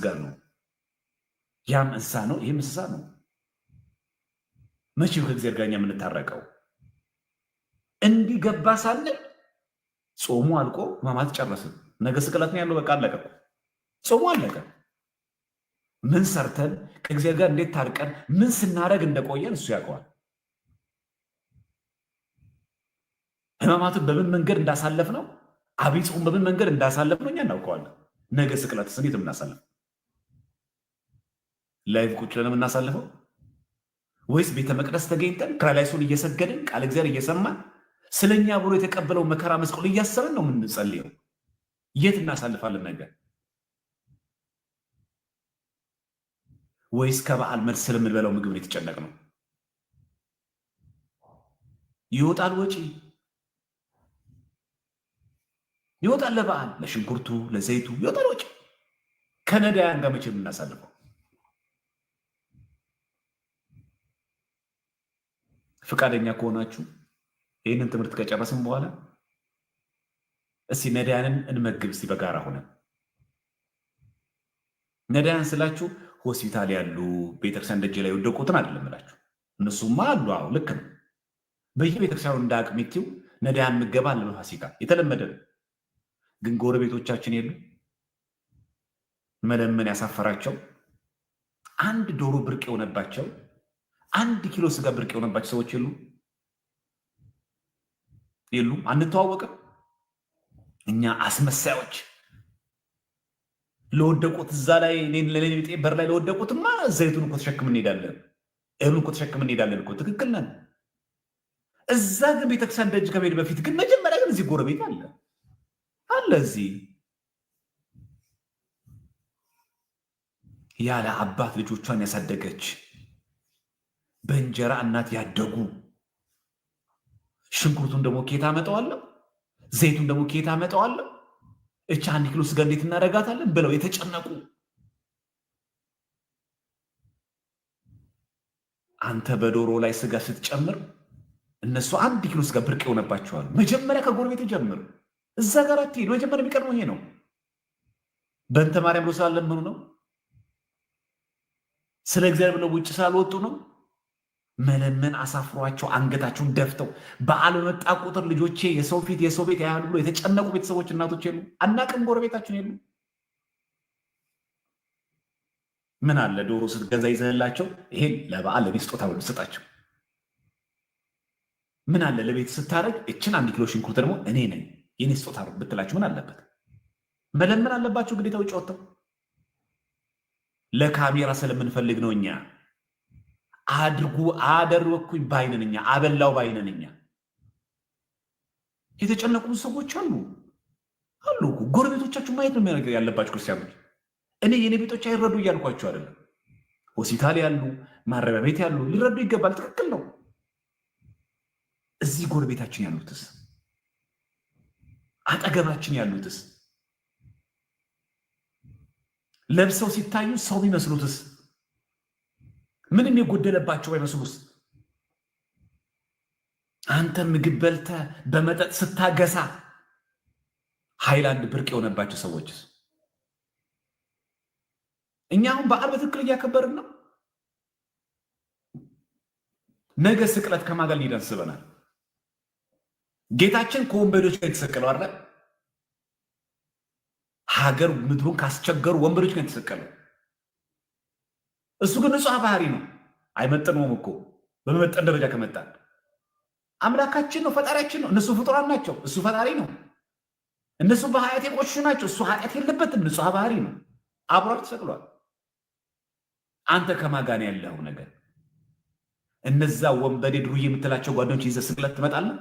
ጋር ነው። ያም እንስሳ ነው፣ ይህም እንስሳ ነው። መቼም ከእግዚአብሔር ጋር እኛ የምንታረቀው እንዲገባ ሳለ ጾሙ አልቆ ሕማማት ጨረስን። ነገ ስቅለት ነው ያለው። በቃ አለቀ። ጾሙ አለቀ። ምን ሰርተን ከእግዚአብሔር ጋር እንዴት ታርቀን ምን ስናደርግ እንደቆየን እሱ ያውቀዋል። ሕማማትን በምን መንገድ እንዳሳለፍ ነው፣ አብይ ጾም በምን መንገድ እንዳሳለፍ ነው እኛ እናውቀዋለን። ነገ ስቅለትስ እንዴት የምናሳልፈው? ላይቭ ቁጭ ብለን የምናሳልፈው ወይስ ቤተ መቅደስ ተገኝተን ክራላይሱን እየሰገድን ቃል እግዚአብሔር እየሰማን ስለኛ ብሎ የተቀበለው መከራ መስቀሉ እያሰብን ነው የምንጸልየው? የት እናሳልፋለን ነገር? ወይስ ከበዓል መልስ ስለምንበላው ምግብ ነው የተጨነቅ ነው? ይወጣል ወጪ ይወጣል፣ ለበዓል ለሽንኩርቱ ለዘይቱ ይወጣል ወጪ። ከነዳያን ጋር መቼ የምናሳልፈው? ፈቃደኛ ከሆናችሁ ይህንን ትምህርት ከጨረስን በኋላ እስቲ ነዳያንን እንመግብ። እስቲ በጋራ ሆነን ነዳያን ስላችሁ ሆስፒታል ያሉ ቤተክርስቲያን ደጅ ላይ የወደቁትን አይደለም እላችሁ። እነሱማ አሉ። አዎ ልክ ነው። በየቤተክርስቲያኑ እንደ አቅሜቲው ነዳያን ምገባ አለ። በፋሲካ የተለመደ ነው። ግን ጎረቤቶቻችን የሉ መለመን ያሳፈራቸው፣ አንድ ዶሮ ብርቅ የሆነባቸው፣ 1 ኪሎ ስጋ ብርቅ የሆነባቸው ሰዎች የሉም። አንተዋወቅም። እኛ አስመሳዮች ለወደቁት እዛ ላይ ለሌሊጤ በር ላይ ለወደቁትማ ዘይቱን እኮ ተሸክም እንሄዳለን፣ እህሉን እኮ ተሸክም እንሄዳለን እኮ ትክክል ነን። እዛ ግን ቤተክርስቲያን ደጅ ከመሄድ በፊት ግን መጀመሪያ ግን እዚህ ጎረቤት አለ እዚህ ያለ አባት ልጆቿን ያሳደገች በእንጀራ እናት ያደጉ ሽንኩርቱን ደግሞ ኬታ አመጣዋለሁ፣ ዘይቱን ደግሞ ኬታ አመጣዋለሁ፣ እቻ 1 ኪሎ ስጋ እንዴት እናደርጋታለን ብለው የተጨነቁ አንተ በዶሮ ላይ ስጋ ስትጨምር እነሱ 1 ኪሎ ስጋ ብርቅ ይሆነባቸዋል። መጀመሪያ ከጎረቤት ጀምር። እዛ ጋር አትሄድ። መጀመሪያ የሚቀድመው ይሄ ነው። በእንተ ማርያም ብሎ ስላለምኑ ነው። ስለ እግዚአብሔር ብለው ውጭ ስላልወጡ ነው። መለመን አሳፍሯቸው አንገታቸውን ደፍተው በዓል በመጣ ቁጥር ልጆቼ የሰው ፊት የሰው ቤት ያያሉ ብሎ የተጨነቁ ቤተሰቦች እናቶች የሉ። አናቅም። ጎረቤታችን የሉ። ምን አለ ዶሮ ስትገዛ ይዘህላቸው ይሄን ለበዓል ለቤት ስጦታ ብሎ ስጣቸው። ምን አለ ለቤት ስታደርግ እችን 1 ኪሎ ሽንኩርት ደግሞ እኔ ነኝ የኔ ስጦታ ብትላችሁ ምን አለበት? መለመን አለባቸው ግዴታ ውጭ ወጥተው። ለካሜራ ስለምንፈልግ ነው። እኛ አድርጉ አደረኩኝ ባይነን፣ እኛ አበላው ባይነን። እኛ የተጨነቁ ሰዎች አሉ። ጎረቤቶቻችሁ ማየት ነው የሚያደርገው ያለባችሁ ክርስቲያኖች። እኔ የኔ ቤቶች አይረዱ እያልኳቸው አይደለም። ሆስፒታል ያሉ ማረቢያ ቤት ያሉ ሊረዱ ይገባል። ትክክል ነው። እዚህ ጎረቤታችን ያሉትስ አጠገባችን ያሉትስ ለብሰው ሲታዩ ሰው የሚመስሉትስ ምንም የጎደለባቸው አይመስሉስ? አንተ ምግብ በልተ በመጠጥ ስታገሳ ሃይላንድ ብርቅ የሆነባቸው ሰዎችስ? እኛ አሁን በዓል በትክክል እያከበርን ነው። ነገ ስቅለት ከማጋል ሊደን ስበናል። ጌታችን ከወንበዶች ጋር የተሰቀለው አይደል? ሀገር ምድሩን ካስቸገሩ ወንበዶች ጋር የተሰቀለው እሱ ግን ንጹሕ ባህሪ ነው። አይመጥነውም እኮ በመመጠን ደረጃ ከመጣን አምላካችን ነው፣ ፈጣሪያችን ነው። እነሱ ፍጡራን ናቸው፣ እሱ ፈጣሪ ነው። እነሱ በኃጢአት የቆሸሹ ናቸው፣ እሱ ኃጢአት የለበትም፣ ንጹሕ ባህሪ ነው። አብሯል ተሰቅሏል። አንተ ከማጋን ያለው ነገር እነዛ ወንበዴ ድሩዬ የምትላቸው ጓደኞች ይዘህ ስቅለት ትመጣለህ?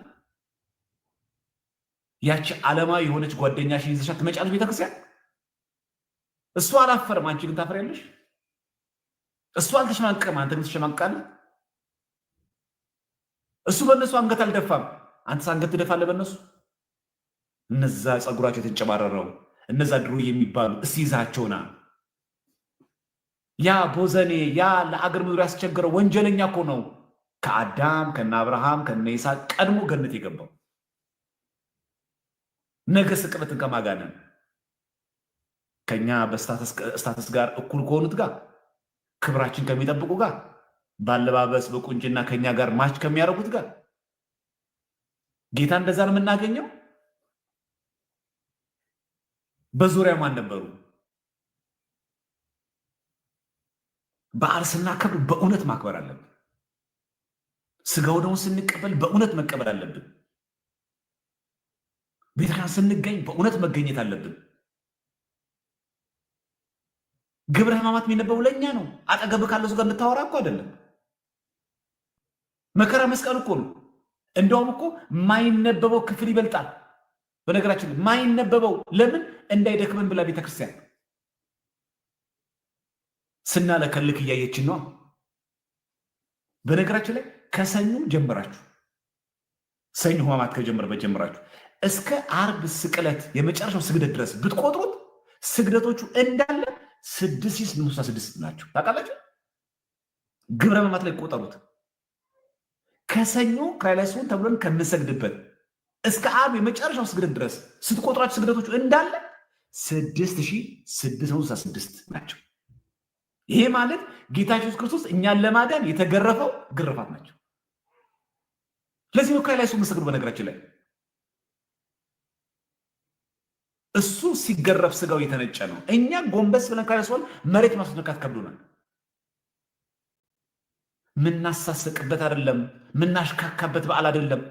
ያቺ ዓለማዊ የሆነች ጓደኛሽን ይዘሻት ትመጫለሽ ቤተክርስቲያን? እሱ አላፈርም፣ አንቺ ግን ታፈሪያለሽ። እሱ አልተሸማቀም፣ አንተ ግን ትሸማቀቃለህ። እሱ በእነሱ አንገት አልደፋም፣ አንተስ አንገት ትደፋለህ በእነሱ። እነዛ ፀጉራቸው የተንጨባረረው እነዛ ድሩዬ የሚባሉ እስኪ ይዛቸውና ያ ቦዘኔ ያ ለአገር ምድር ያስቸገረው ወንጀለኛ እኮ ነው። ከአዳም ከነ አብርሃም ከነ ይስሐቅ ቀድሞ ገነት የገባው ነገ ስቅለትን ከማጋነን ከኛ በስታተስ ጋር እኩል ከሆኑት ጋር ክብራችን ከሚጠብቁ ጋር ባለባበስ በቁንጅና ከኛ ጋር ማች ከሚያደርጉት ጋር ጌታ እንደዛ ነው የምናገኘው። በዙሪያ ማን ነበሩ? በዓል ስናከብር በእውነት ማክበር አለብን። ስጋው ደግሞ ስንቀበል በእውነት መቀበል አለብን። ቤተክርስቲያን ስንገኝ በእውነት መገኘት አለብን። ግብረ ሕማማት የሚነበቡ ለእኛ ነው። አጠገብ ካለው ሰው ጋር እንድታወራ እኮ አይደለም። መከራ መስቀል እኮ ነው። እንደውም እኮ ማይነበበው ክፍል ይበልጣል። በነገራችን ላይ ማይነበበው ለምን እንዳይደክመን ብላ ቤተክርስቲያን ስናለከልክ እያየችን ነው። በነገራችን ላይ ከሰኞ ጀምራችሁ ሰኞ ሕማማት ከጀመረበት ጀምራችሁ እስከ ዓርብ ስቅለት የመጨረሻው ስግደት ድረስ ብትቆጥሩት ስግደቶቹ እንዳለ 666 ናቸው። ታውቃላችሁ? ግብረ ሕማማት ላይ ቆጠሩት። ከሰኞ ክራይላይሶን ተብሎን ከምንሰግድበት እስከ ዓርብ የመጨረሻው ስግደት ድረስ ስትቆጥራችሁ ስግደቶቹ እንዳለ 6666 ናቸው። ይሄ ማለት ጌታ ኢየሱስ ክርስቶስ እኛን ለማዳን የተገረፈው ግርፋት ናቸው። ለዚህ ነው ክራይላይሶን የምንሰግዱ። በነገራችን ላይ እሱ ሲገረፍ ስጋው የተነጨ ነው። እኛ ጎንበስ ብለን ክራይላይሶን መሬት ማስነካት ከብዶናል። ምናሳስቅበት አይደለም፣ ምናሽካካበት በዓል አይደለም።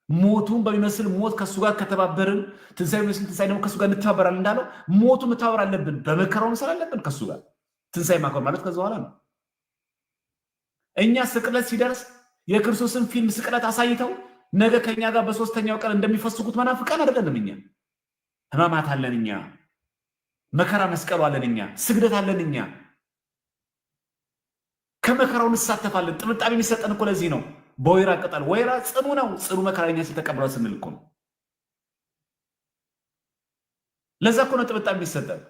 ሞቱን በሚመስል ሞት ከሱ ጋር ከተባበርን ትንሣኤ በሚመስል ትንሣኤ ደግሞ ከሱ ጋር እንተባበራለን እንዳለው ሞቱ መተባበር አለብን። በመከራው መሰል አለብን ከሱ ጋር። ትንሣኤ ማክበር ማለት ከዛ በኋላ ነው። እኛ ስቅለት ሲደርስ የክርስቶስን ፊልም ስቅለት አሳይተው ነገ ከኛ ጋር በሶስተኛው ቀን እንደሚፈስጉት መናፍቃን አይደለንም። እኛ ሕማማት አለን፣ እኛ መከራ መስቀሉ አለን፣ እኛ ስግደት አለን፣ እኛ ከመከራው እንሳተፋለን። ጥብጣቢ የሚሰጠን እኮ ለዚህ ነው። በወይራ ቅጠል ወይራ ጽኑ ነው። ጽኑ መከራኛ ስለተቀበለው ስንል እኮ ነው። ለዛ እኮ ነው ጥብጣቢ የሚሰጠን።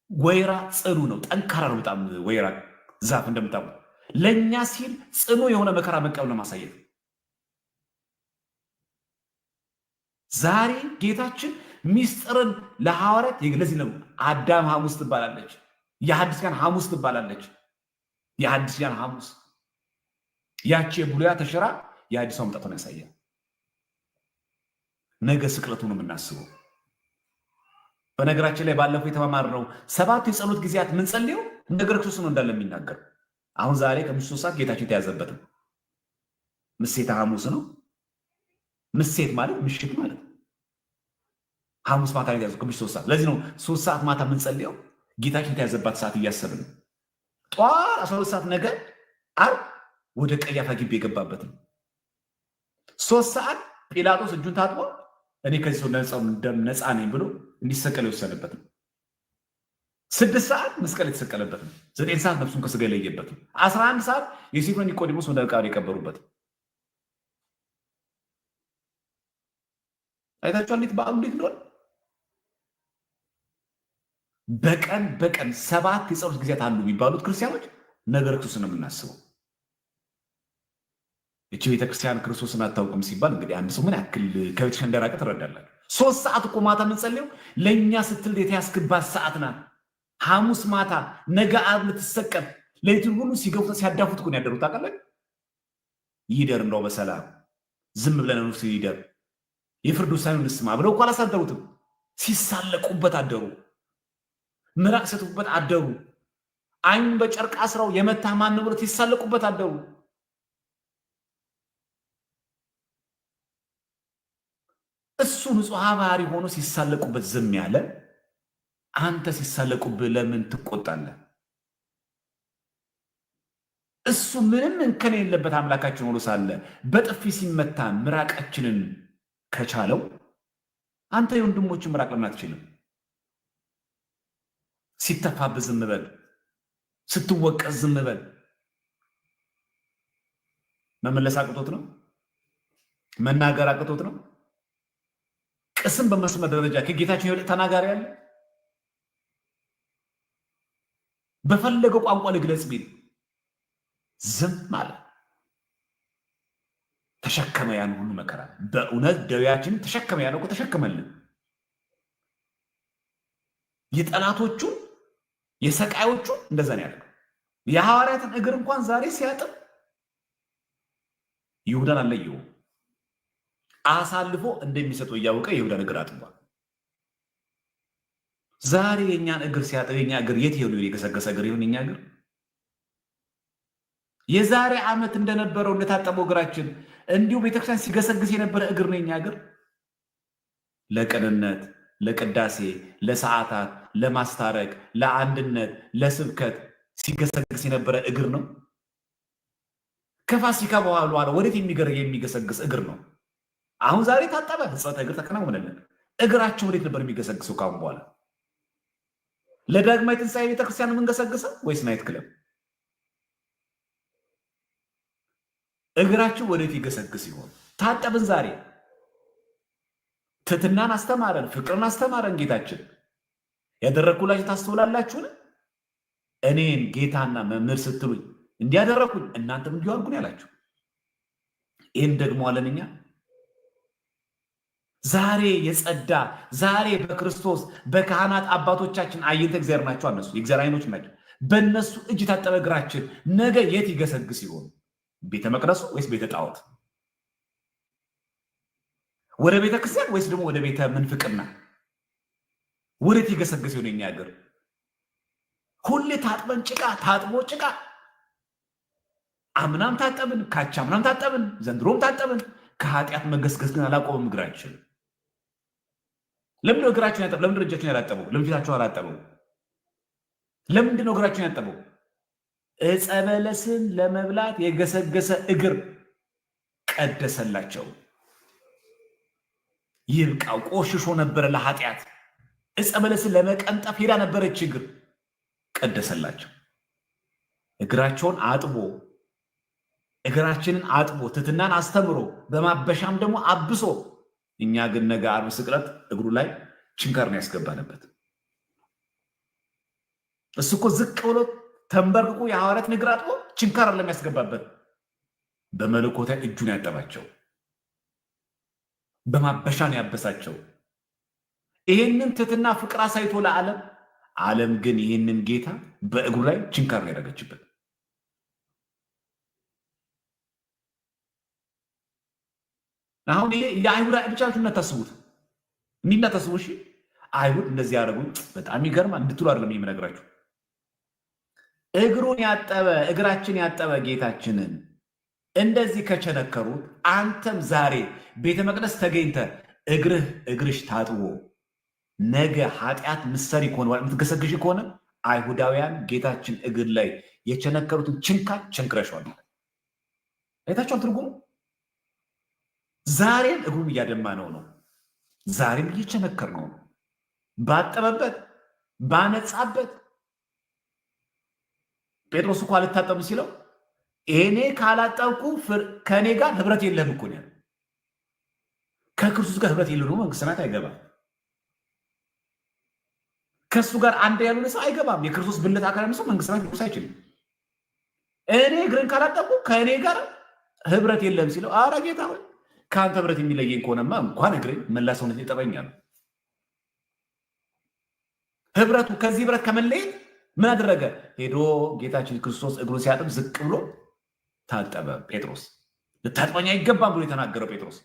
ወይራ ጽኑ ነው፣ ጠንካራ ነው በጣም ወይራ ዛፍ እንደምታውቁት። ለእኛ ሲል ጽኑ የሆነ መከራ መቀበል ለማሳየት ዛሬ ጌታችን ሚስጥርን ለሐዋርያት ለዚህ ነው አዳም ሐሙስ ትባላለች፣ የሐዲስ ኪዳን ሐሙስ ትባላለች። የሐዲስ ኪዳን ሐሙስ ያቺ የብሉያ ተሽራ የሐዲስ መምጣቱን ያሳያል። ነገ ስቅለቱ ነው የምናስበው። በነገራችን ላይ ባለፈው የተማማርነው 7 የጸሎት ጊዜያት ምን ጸልየው ነገረ ክርስቶስ ነው እንዳለ የሚናገር። አሁን ዛሬ ከምሽቱ 3 ሰዓት ጌታችን የተያዘበት ነው። ምሴተ ሐሙስ ነው። ምሴት ማለት ምሽት ማለት ሐሙስ ማታ የተያዘ ከምሽቱ 3 ሰዓት። ለዚህ ነው 3 ሰዓት ማታ ምን ጸልየው ጌታችን የተያዘባት ሰዓት እያሰብን ጠዋት 12 ሰዓት ነገ ዓርብ ወደ ቀያፋ ግቢ የገባበት ነው። 3 ሰዓት ጲላጦስ እጁን ታጥቦ እኔ ከዚህ ሰው ነፃ ነኝ ብሎ እንዲሰቀል የወሰነበት ነው። 6 ሰዓት መስቀል የተሰቀለበት ነው። 9 ሰዓት ነፍሱን ከስጋ የለየበት ነው። 11 ሰዓት ዮሴፍና ኒቆዲሞስ ወደ መቃብር የቀበሩበት ነው። አይታችኋል እንዴት በዓሉ እንዴት እንደሆነ። በቀን 7 የጸሎት ጊዜያት አሉ የሚባሉት ክርስቲያኖች ነገረ ክርስቶስን ነው የምናስበው። እቺ ቤተክርስቲያን ክርስቶስን አታውቅም ሲባል እንግዲህ አንድ ሰው ምን ያክል ከቤተክርስቲያን እንደራቀ ትረዳላችሁ። 3 ሰዓት እኮ ማታ የምንጸልየው ለእኛ ስትል የተያዝክባት ሰዓት ናት። ሐሙስ ማታ ነገ ዓርብ ልትሰቀል ሌሊቱን ሁሉ ሲገፉት ሲያዳፉት እኮ ነው ያደሩት። ታውቃለህ? ይደር እንደው በሰላም ዝም ብለን ነው ይደር የፍርድ ውሳኔውን እንስማ ብለው እኮ አላሳደሩትም። ሲሳለቁበት አደሩ። ምራቅ ሰጡበት አደሩ። አይኑን በጨርቅ አስረው የመታ ማን ነው ብለው ሲሳለቁበት አደሩ። እሱ ንጹሕ ባህሪ ሆኖ ሲሳለቁበት ዝም ያለ አንተ ሲሳለቁብህ ለምን ትቆጣለህ? እሱ ምንም እንከን የሌለበት አምላካችን ሆኖ ሳለ በጥፊ ሲመታ ምራቃችንን ከቻለው አንተ የወንድሞችን ምራቅ ለምን አትችልም? ሲተፋብህ ዝም በል፣ ስትወቀስ ዝም በል። መመለስ አቅቶት ነው? መናገር አቅቶት ነው? ቅስም በመስመር ደረጃ ከጌታችን የበለጠ ተናጋሪ አለ? በፈለገው ቋንቋ ልግለጽ ቢል ዝም አለ። ተሸከመ ያን ሁሉ መከራ። በእውነት ደዌያችንን ተሸከመ ያለው እኮ ተሸከመልን። የጠላቶቹን የሰቃዮቹን እንደዛ ነው ያደረገው። የሐዋርያትን እግር እንኳን ዛሬ ሲያጥብ ይሁዳን አለየውም። አሳልፎ እንደሚሰጠው እያወቀ የይሁዳን እግር አጥቧል። ዛሬ የእኛን እግር ሲያጥብ የኛ እግር የት ሄዱ? የገሰገሰ እግር ይሁን የኛ እግር የዛሬ ዓመት እንደነበረው እንደታጠበው እግራችን እንዲሁ ቤተክርስቲያን ሲገሰግስ የነበረ እግር ነው የኛ እግር። ለቅንነት፣ ለቅዳሴ፣ ለሰዓታት፣ ለማስታረቅ፣ ለአንድነት፣ ለስብከት ሲገሰግስ የነበረ እግር ነው። ከፋሲካ በኋላ ወዴት የሚገሰግስ እግር ነው። አሁን ዛሬ ታጠበ፣ ሕጽበተ እግር ተከናወነልን። እግራቸው ወዴት ነበር የሚገሰግሰው? ካሁን በኋላ ለዳግማይ ትንሣኤ ቤተክርስቲያን የምንገሰግሰው ወይስ ናይት ክለብ? እግራችሁ ወዴት ይገሰግስ ይሆን? ታጠብን። ዛሬ ትሕትናን አስተማረን፣ ፍቅርን አስተማረን ጌታችን። ያደረግኩላችሁ ታስተውላላችሁን? እኔን ጌታና መምህር ስትሉኝ እንዲያደረግኩኝ እናንተም እንዲሁ አድርጉን ያላችሁ። ይህን ደግሞ አለን እኛ ዛሬ የጸዳ ዛሬ በክርስቶስ በካህናት አባቶቻችን አይንተ እግዚአብሔር ናቸው። እነሱ የእግዚአብሔር አይኖች ናቸው። በእነሱ እጅ ታጠበ እግራችን ነገ የት ይገሰግስ ይሆን? ቤተ መቅደሱ ወይስ ቤተ ጣዖት? ወደ ቤተ ክርስቲያን ወይስ ደግሞ ወደ ቤተ ምንፍቅና? ወዴት ይገሰግስ ይሆን የኛ እግር? ሁሌ ታጥበን ጭቃ ታጥቦ ጭቃ። አምናም ታጠብን፣ ካቻምናም ታጠብን፣ ዘንድሮም ታጠብን። ከኃጢአት መገስገስ ግን አላቆመም እግራችን። ለምንድነው እግራችሁን ያጠበው? ለምንድነው እጃችሁን ያላጠበው? ለምን ፊታችሁን አላጠበው? ለምንድነው እግራችሁን ያጠበው? ዕፀ በለስን ለመብላት የገሰገሰ እግር ቀደሰላቸው። ይብቃው፣ ቆሽሾ ነበረ ለኃጢአት። ዕፀ በለስን ለመቀንጠፍ ሄዳ ነበረች እግር፣ ቀደሰላቸው። እግራቸውን አጥቦ እግራችንን አጥቦ ትሕትናን አስተምሮ በማበሻም ደግሞ አብሶ፣ እኛ ግን ነገ ዓርብ ስቅለት እግሩ ላይ ችንካር ነው ያስገባንበት። እሱ እኮ ዝቅ ብሎ ተንበርክኮ የሐዋርያትን እግር አጥቦ ችንካር ለሚያስገባበት በመለኮታዊ እጁን ያጠባቸው፣ በማበሻን ያበሳቸው። ይሄንን ትሕትና ፍቅር አሳይቶ ለዓለም ዓለም ግን ይህንን ጌታ በእግሩ ላይ ችንካር ነው ያደረገችበት። አሁን ይሄ የአይሁድ ብቻችሁ እናታስቡት፣ እንዲህ እናታስቡ። እሺ አይሁድ እንደዚህ ያደረጉ በጣም ይገርማል እንድትሉ አይደለም የምነግራችሁ። እግሩን ያጠበ እግራችን ያጠበ ጌታችንን እንደዚህ ከቸነከሩት፣ አንተም ዛሬ ቤተ መቅደስ ተገኝተ እግርሽ ታጥቦ ነገ ኃጢአት ምሰሪ ከሆነ የምትገሰግሽ ከሆነ አይሁዳውያን ጌታችን እግር ላይ የቸነከሩትን ችንካር ቸንክረሸዋል። አይታችኋል ትርጉሙ። ዛሬም እግሩን እያደማ ነው። ዛሬም እየቸነከር ነው። ባጠበበት ባነጻበት። ጴጥሮስ እኮ አልታጠብም ሲለው እኔ ካላጠብኩ ከእኔ ጋር ህብረት የለህም እኮ ነው። ከክርስቶስ ጋር ህብረት የሌለው መንግሥተ ሰማያት አይገባም። ከእሱ ጋር አንድ ያልሆነ ሰው አይገባም። የክርስቶስ ብልት አካል ያለው ሰው መንግሥተ ሰማያት ሊወርስ አይችልም። እኔ እግርን ካላጠብኩ ከእኔ ጋር ህብረት የለም ሲለው፣ አረ ጌታ ሆይ ከአንተ ህብረት የሚለየኝ ከሆነማ እንኳን እግሬን መላ ሰውነት ይጠበኛል። ህብረቱ ከዚህ ህብረት ከመለየት ምን አደረገ? ሄዶ ጌታችን ክርስቶስ እግሩን ሲያጥብ ዝቅ ብሎ ታጠበ። ጴጥሮስ ልታጥበኝ አይገባም ብሎ የተናገረው ጴጥሮስ።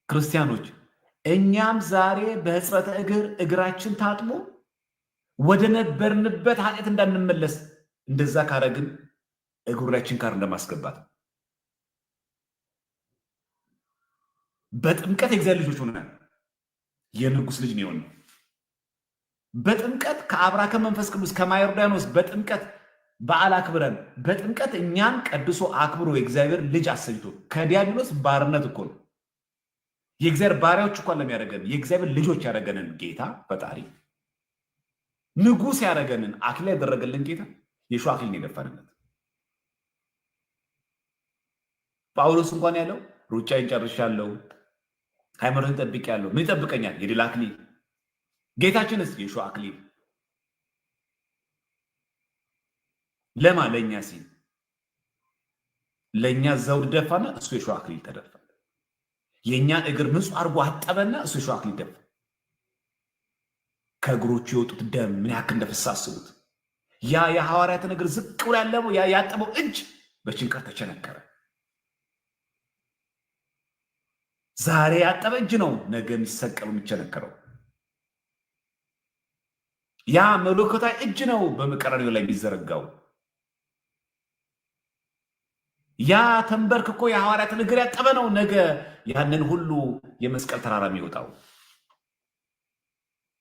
ክርስቲያኖች እኛም ዛሬ በሕጽበተ እግራችን ታጥቦ ወደ ነበርንበት ኃጢአት እንዳንመለስ፣ እንደዛ ካረግን እግሩ ላይ ችንካር እንደማስገባት። በጥምቀት የእግዚአብሔር ልጆች ሆነናል። የንጉሥ ልጅ ነው የሆነው። በጥምቀት ከአብራከ መንፈስ ቅዱስ ከማዮርዳኖስ በጥምቀት በዓል አክብረን በጥምቀት እኛን ቀድሶ አክብሮ የእግዚአብሔር ልጅ አሰኝቶ ከዲያብሎስ ባርነት እኮ ነው የእግዚአብሔር ባሪያዎች እኮ ለሚያደርገን የእግዚአብሔር ልጆች ያደረገንን ጌታ ፈጣሪ ንጉሥ ያደረገንን አክሊል ያደረገልን ጌታ የሾህ አክሊልን የደፋንለት ጳውሎስ እንኳን ያለው ሩጫዬን ጨርሻለሁ፣ ሃይማኖትን ጠብቄያለሁ፣ ምን ይጠብቀኛል? የድል አክሊል። ጌታችንስ የሾህ አክሊል ለማ ለእኛ ሲል ለእኛ ዘውድ ደፋና እሱ የሾህ አክሊል ተደፋ። የእኛን እግር ንጹህ አድርጎ አጠበና እሱ የሾህ አክሊል ደፋ። ከእግሮቹ የወጡት ደም ምን ያክል እንደፈሰሰ አስቡት። ያ የሐዋርያትን እግር ዝቅ ብሎ ያለበው ያጠበው እጅ በችንካር ተቸነከረ። ዛሬ ያጠበ እጅ ነው ነገ የሚሰቀሉ የሚቸነከረው። ያ መለኮታዊ እጅ ነው በመቀራንዮ ላይ የሚዘረጋው። ያ ተንበርክኮ የሐዋርያትን እግር ያጠበ ነው ነገ ያንን ሁሉ የመስቀል ተራራ የሚወጣው።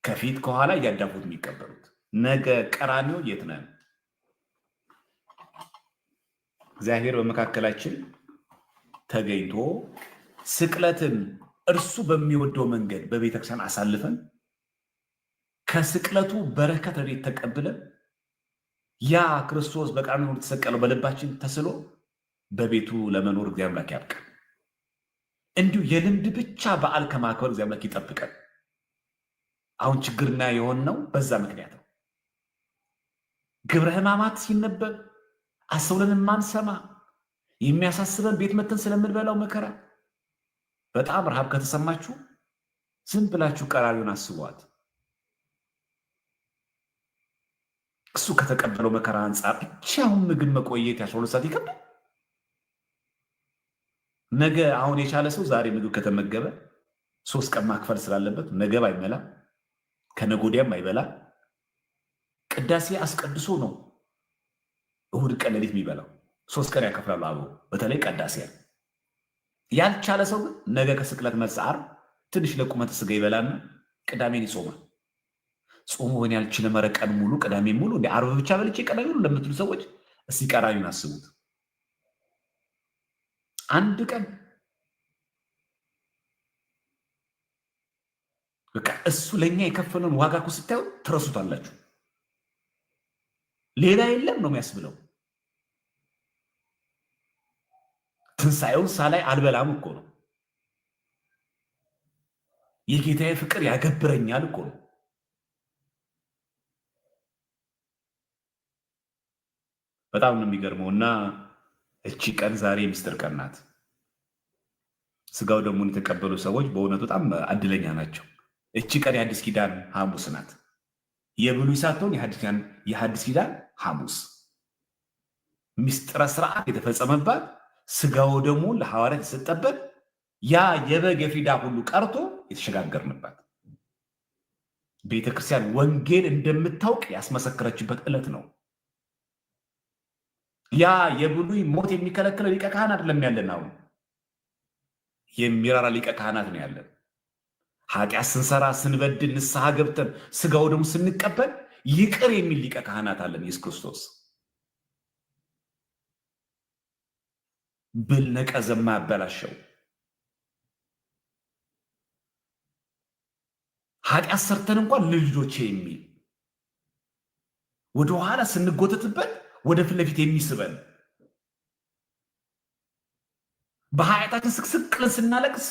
ከፊት ከኋላ እያዳፉት የሚቀበሉት ነገ ቀራንዮ የት ነን? እግዚአብሔር በመካከላችን ተገኝቶ ስቅለትን እርሱ በሚወደው መንገድ በቤተክርስቲያን አሳልፈን ከስቅለቱ በረከት ቤት ተቀብለን ያ ክርስቶስ በቀራንዮ የተሰቀለው በልባችን ተስሎ በቤቱ ለመኖር እግዚአብሔር አምላክ ያብቃን። እንዲሁ የልምድ ብቻ በዓል ከማክበር እግዚአብሔር አምላክ ይጠብቀን። አሁን ችግርና የሆነው በዛ ምክንያት ነው። ግብረ ሕማማት ሲነበብ አስተውለን ማንሰማ የሚያሳስበን ቤት መተን ስለምንበላው መከራ በጣም ረሃብ ከተሰማችሁ ዝም ብላችሁ ቀራንዮን አስቧት። እሱ ከተቀበለው መከራ አንጻር ብቻውን ምግብ መቆየት 12 ሰዓት ይከብዳል። ነገ አሁን የቻለ ሰው ዛሬ ምግብ ከተመገበ 3 ቀን ማክፈል ስላለበት ነገ አይበላ፣ ከነገ ወዲያም አይበላ። ቅዳሴ አስቀድሶ ነው እሁድ ቀን ሌሊት የሚበላው። 3 ቀን ያከፍላሉ አበው፣ በተለይ ቀዳሴ። ያልቻለ ሰው ግን ነገ ከስቅለት መልስ ዓርብ ትንሽ ለቁመተ ስጋ ይበላና ቅዳሜን ይጾማል። ጾሙ ሆን ያልችለ መረቀን ሙሉ ቅዳሜ ሙሉ እንደ ዓርብ ብቻ በልቼ ቅዳሜ ሙሉ ለምትሉ ሰዎች እስቲ ቀራንዮን አስቡት። አንድ ቀን በቃ እሱ ለኛ የከፈለውን ዋጋ እኮ ስታዩ ትረሱታላችሁ። ሌላ የለም ነው የሚያስብለው። ትንሣኤውን ሳላይ አልበላም እኮ ነው። የጌታዬ ፍቅር ያገብረኛል እኮ ነው። በጣም ነው የሚገርመው። እና እቺ ቀን ዛሬ የምስጢር ቀን ናት። ስጋው ደሙን የተቀበሉ ሰዎች በእውነቱ በጣም እድለኛ ናቸው። እቺ ቀን የአዲስ ኪዳን ሐሙስ ናት። የብሉይ ሳትሆን የሐዲስ ኪዳን ሐሙስ ምስጢረ ስርዓት የተፈጸመባት ስጋው ደግሞ ለሐዋርያት የተሰጠበት ያ የበግ የፍዳ ሁሉ ቀርቶ የተሸጋገርንባት ቤተክርስቲያን ወንጌል እንደምታውቅ ያስመሰከረችበት ዕለት ነው። ያ የብሉይ ሞት የሚከለክለው ሊቀ ካህናት አይደለም ያለን። አሁን የሚራራ ሊቀ ካህናት ነው ያለን። ኃጢአት ስንሰራ ስንበድል ንስሐ ገብተን ስጋው ደግሞ ስንቀበል ይቅር የሚል ሊቀ ካህናት አለን፣ ኢየሱስ ክርስቶስ። ብል ነቀዘማ ያበላሸው ኃጢአት ሰርተን እንኳን ልጆቼ የሚል ወደኋላ ስንጎተትበት ወደ ፊት ለፊት የሚስበን በኃጢአታችን ስቅስቅልን ስናለቅስ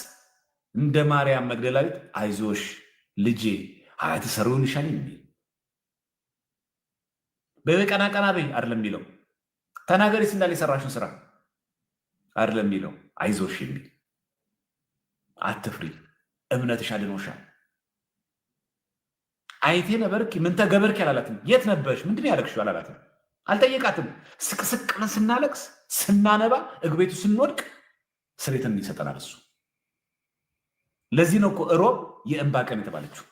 እንደ ማርያም መግደላዊት አይዞሽ ልጄ ኃጢአት ሰሪውን ይሻል የሚል በቀና ቀና በይ አይደለም የሚለው። ተናገሪ እንዳለ የሰራሽን ስራ አይደለም የሚለው። አይዞሽ የሚል አትፍሪ፣ እምነትሽ አድኖሻል። አይቴ ነበርኪ ምን ተገበርኪ አላላትም። የት ነበርሽ ምንድን ያደረግሽው አላላትም። አልጠየቃትም። ስቅስቅልን ስናለቅስ ስናነባ እግቤቱ ስንወድቅ ስሬትን ይሰጠናል እሱ። ለዚህ ነው እኮ እሮብ የእንባ ቀን የተባለችው።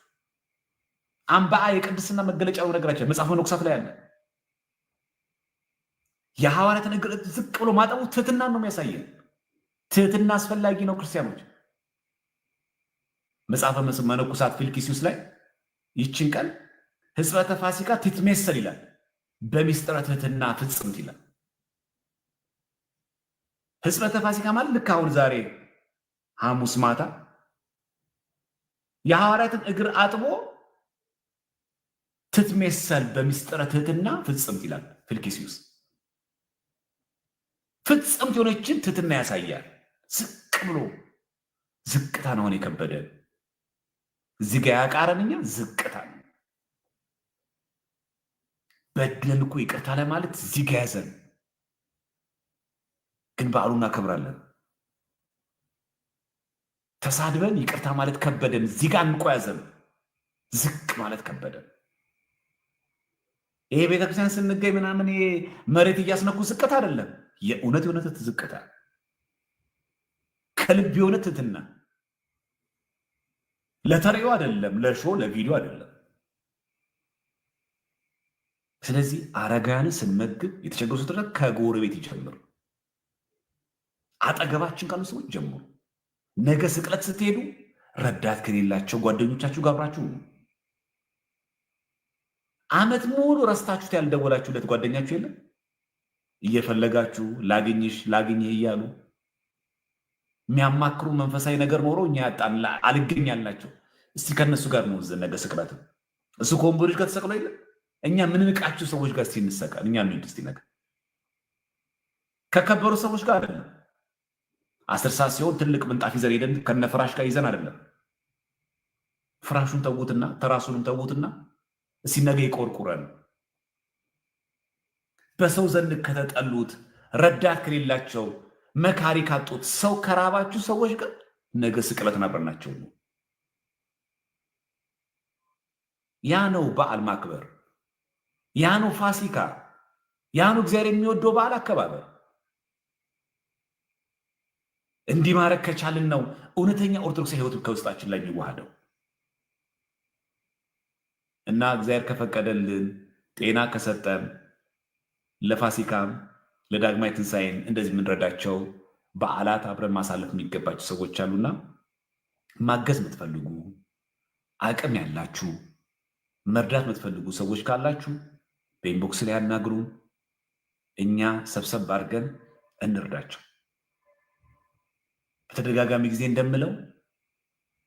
አንባአ የቅድስና መገለጫ ነው። ነገራችን መጽሐፈ መነኮሳት ላይ ያለ የሐዋርያትን እግር ዝቅ ብሎ ማጠቡ ትህትና ነው የሚያሳየን። ትህትና አስፈላጊ ነው ክርስቲያኖች። መጽሐፈ መነኮሳት ፊልክስዩስ ላይ ይችን ቀን ሕጽበተ ፋሲካ ትትሜሰል ይላል፣ በሚስጥረ ትህትና ፍጽምት ይላል። ሕጽበተ ፋሲካ ማለት ልክ አሁን ዛሬ ሐሙስ ማታ የሐዋርያትን እግር አጥቦ ትትሜሰል በሚስጥረ ትህትና ፍጽምት ይላል ፊልክስዩስ። ፍጽምት የሆነችን ትህትና ያሳያል። ዝቅ ብሎ ዝቅታ ነው የከበደ እዚህ ጋር ያቃረንኛ ዝቅታ ነው። በድለን እኮ ይቅርታ ለማለት እዚህ ጋር ያዘን፣ ግን በዓሉን እናከብራለን። ተሳድበን ይቅርታ ማለት ከበደን፣ እዚህ ጋር እንቆ ያዘን። ዝቅ ማለት ከበደ። ይሄ ቤተክርስቲያን ስንገኝ ምናምን መሬት እያስነኩ ዝቅት አይደለም። የእውነት ዝቅታ፣ ከልብ የሆነ ትትና፣ ለተሪዮ አይደለም፣ ለሾ ለቪዲዮ አይደለም። ስለዚህ አረጋውያንን ስንመግብ የተቸገሩ ስትረዳ ከጎረቤት ይጀምር፣ አጠገባችን ካሉ ሰዎች ጀምሩ። ነገ ስቅለት ስትሄዱ ረዳት ከሌላቸው ጓደኞቻችሁ ጋር አብራችሁ ነው። ዓመት ሙሉ ረስታችሁት ያልደወላችሁለት ጓደኛችሁ የለም? እየፈለጋችሁ ላግኝሽ ላግኝህ እያሉ የሚያማክሩ መንፈሳዊ ነገር ኖሮ እኛ ያጣን አልገኝ ያልናቸው። እስቲ ከነሱ ጋር ነው ነገ ስቅለት። እሱ ከወንበሮች ጋር ተሰቅሎ የለም? እኛ ምንንቃችሁ ሰዎች ጋር እስቲ እንሰቀል። እኛ ነው እስቲ ነገር ከከበሩ ሰዎች ጋር አይደለም። 10 ሰዓት ሲሆን ትልቅ ምንጣፍ ይዘን ሄደን ከነፍራሽ ጋር ይዘን አይደለም። ፍራሹን ተዉትና ተራሱንም ተዉትና እስቲ ነገ ይቆርቁረን። በሰው ዘንድ ከተጠሉት፣ ረዳት ከሌላቸው፣ መካሪ ካጡት፣ ሰው ከራባችሁ ሰዎች ጋር ነገ ስቅለትን አብረናቸው ነው። ያ ነው በዓል ማክበር፣ ያ ነው ፋሲካ፣ ያ ነው እግዚአብሔር የሚወደው በዓል አከባበር። እንዲህ ማድረግ ከቻልን ነው እውነተኛ ኦርቶዶክስ ሕይወት ከውስጣችን ላይ የሚዋሃደው። እና እግዚአብሔር ከፈቀደልን ጤና ከሰጠን ለፋሲካም ለዳግማይ ትንሣኤን እንደዚህ የምንረዳቸው በዓላት አብረን ማሳለፍ የሚገባቸው ሰዎች አሉና ማገዝ የምትፈልጉ አቅም ያላችሁ መርዳት የምትፈልጉ ሰዎች ካላችሁ በኢንቦክስ ላይ ያናግሩን። እኛ ሰብሰብ አድርገን እንርዳቸው። በተደጋጋሚ ጊዜ እንደምለው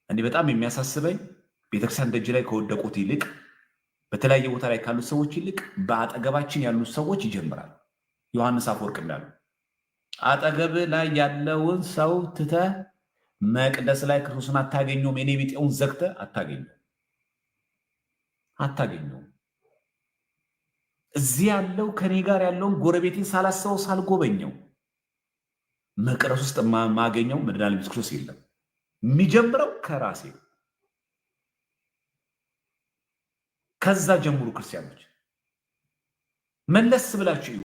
እኔ በጣም የሚያሳስበኝ ቤተክርስቲያን ደጅ ላይ ከወደቁት ይልቅ በተለያየ ቦታ ላይ ካሉት ሰዎች ይልቅ በአጠገባችን ያሉት ሰዎች ይጀምራል። ዮሐንስ አፈወርቅ እንዳሉ አጠገብ ላይ ያለውን ሰው ትተህ መቅደስ ላይ ክርስቶስን አታገኘውም። የኔ ቢጤውን ዘግተህ አታገኘውም። እዚህ ያለው ከኔ ጋር ያለውን ጎረቤቴን ሳላስበው ሳልጎበኘው መቅደስ ውስጥ ማገኘው መድኃኒዓለም ኢየሱስ ክርስቶስ የለም። የሚጀምረው ከራሴ። ከዛ ጀምሩ ክርስቲያኖች፣ መለስ ብላችሁ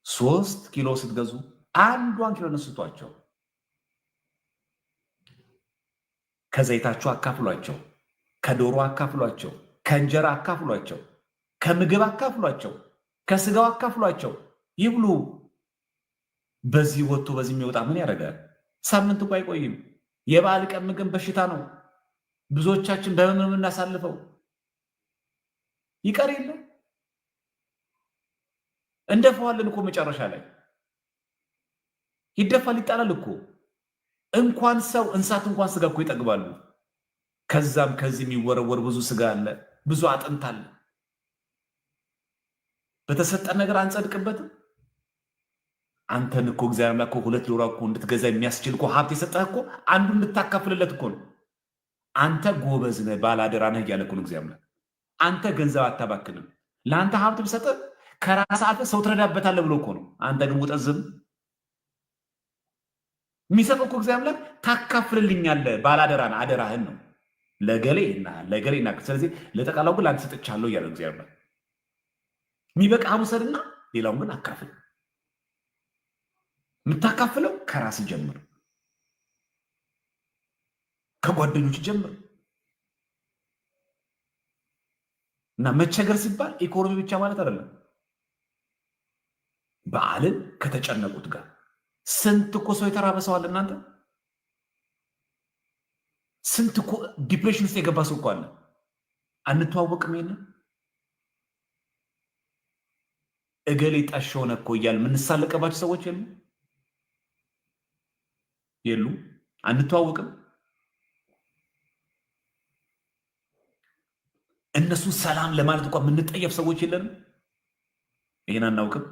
3 ኪሎ ስትገዙ 1 ኪሎ ነስቷቸው፣ ከዘይታችሁ አካፍሏቸው፣ ከዶሮ አካፍሏቸው፣ ከእንጀራ አካፍሏቸው፣ ከምግብ አካፍሏቸው፣ ከስጋው አካፍሏቸው፣ ይብሉ። በዚህ ወጥቶ በዚህ የሚወጣ ምን ያደርጋል? ሳምንት እኮ አይቆይም። የበዓል ቀን ምግብ በሽታ ነው። ብዙዎቻችን በህመም እናሳልፈው ይቀር የለ እንደፈዋለን እኮ መጨረሻ ላይ ይደፋል፣ ይጣላል እኮ። እንኳን ሰው እንስሳት እንኳን ስጋ እኮ ይጠግባሉ። ከዛም ከዚህ የሚወረወር ብዙ ስጋ አለ፣ ብዙ አጥንት አለ። በተሰጠን ነገር አንጸድቅበትም። አንተን እኮ እግዚአብሔር አምላክ እኮ 2 ዶሮ እኮ እንድትገዛ የሚያስችል እኮ ሀብት የሰጠህ እኮ አንዱ እንድታካፍልለት እኮ ነው። አንተ ጎበዝ ነህ፣ ባላደራ ነህ እያለ እኮ ነው እግዚአብሔር አምላክ። አንተ ገንዘብ አታባክንም። ለአንተ ሀብት ብሰጥህ ከራስ አልፈህ ሰው ትረዳበታለህ ብሎ እኮ ነው። አንተ ግን ውጠህ ዝም። የሚሰጠው እኮ እግዚአብሔር አምላክ ታካፍልልኛለህ፣ ባላደራ ነህ፣ አደራህን ነው ለገሌና ለገሌና። ስለዚህ ለጠቃላው ግን ለአንተ ሰጥቻለሁ እያለ እግዚአብሔር አምላክ። የሚበቃህን ውሰድና ሌላውን ግን አካፍል። የምታካፍለው ከራስ ጀምር፣ ከጓደኞች ጀምር። እና መቸገር ሲባል ኢኮኖሚ ብቻ ማለት አይደለም። በዓልን ከተጨነቁት ጋር ስንት እኮ ሰው የተራበ ሰው አለ እናንተ። ስንት እኮ ዲፕሬሽን ውስጥ የገባ ሰው እኮ አለ። አንተዋወቅም። የለም እገሌ ጣሽ ሆነ እኮ እያልን የምንሳለቀባቸው ሰዎች የሉ። አንተዋወቅም። እነሱ ሰላም ለማለት እንኳን የምንጠየፍ ሰዎች የለንም። ይህን አናውቅም።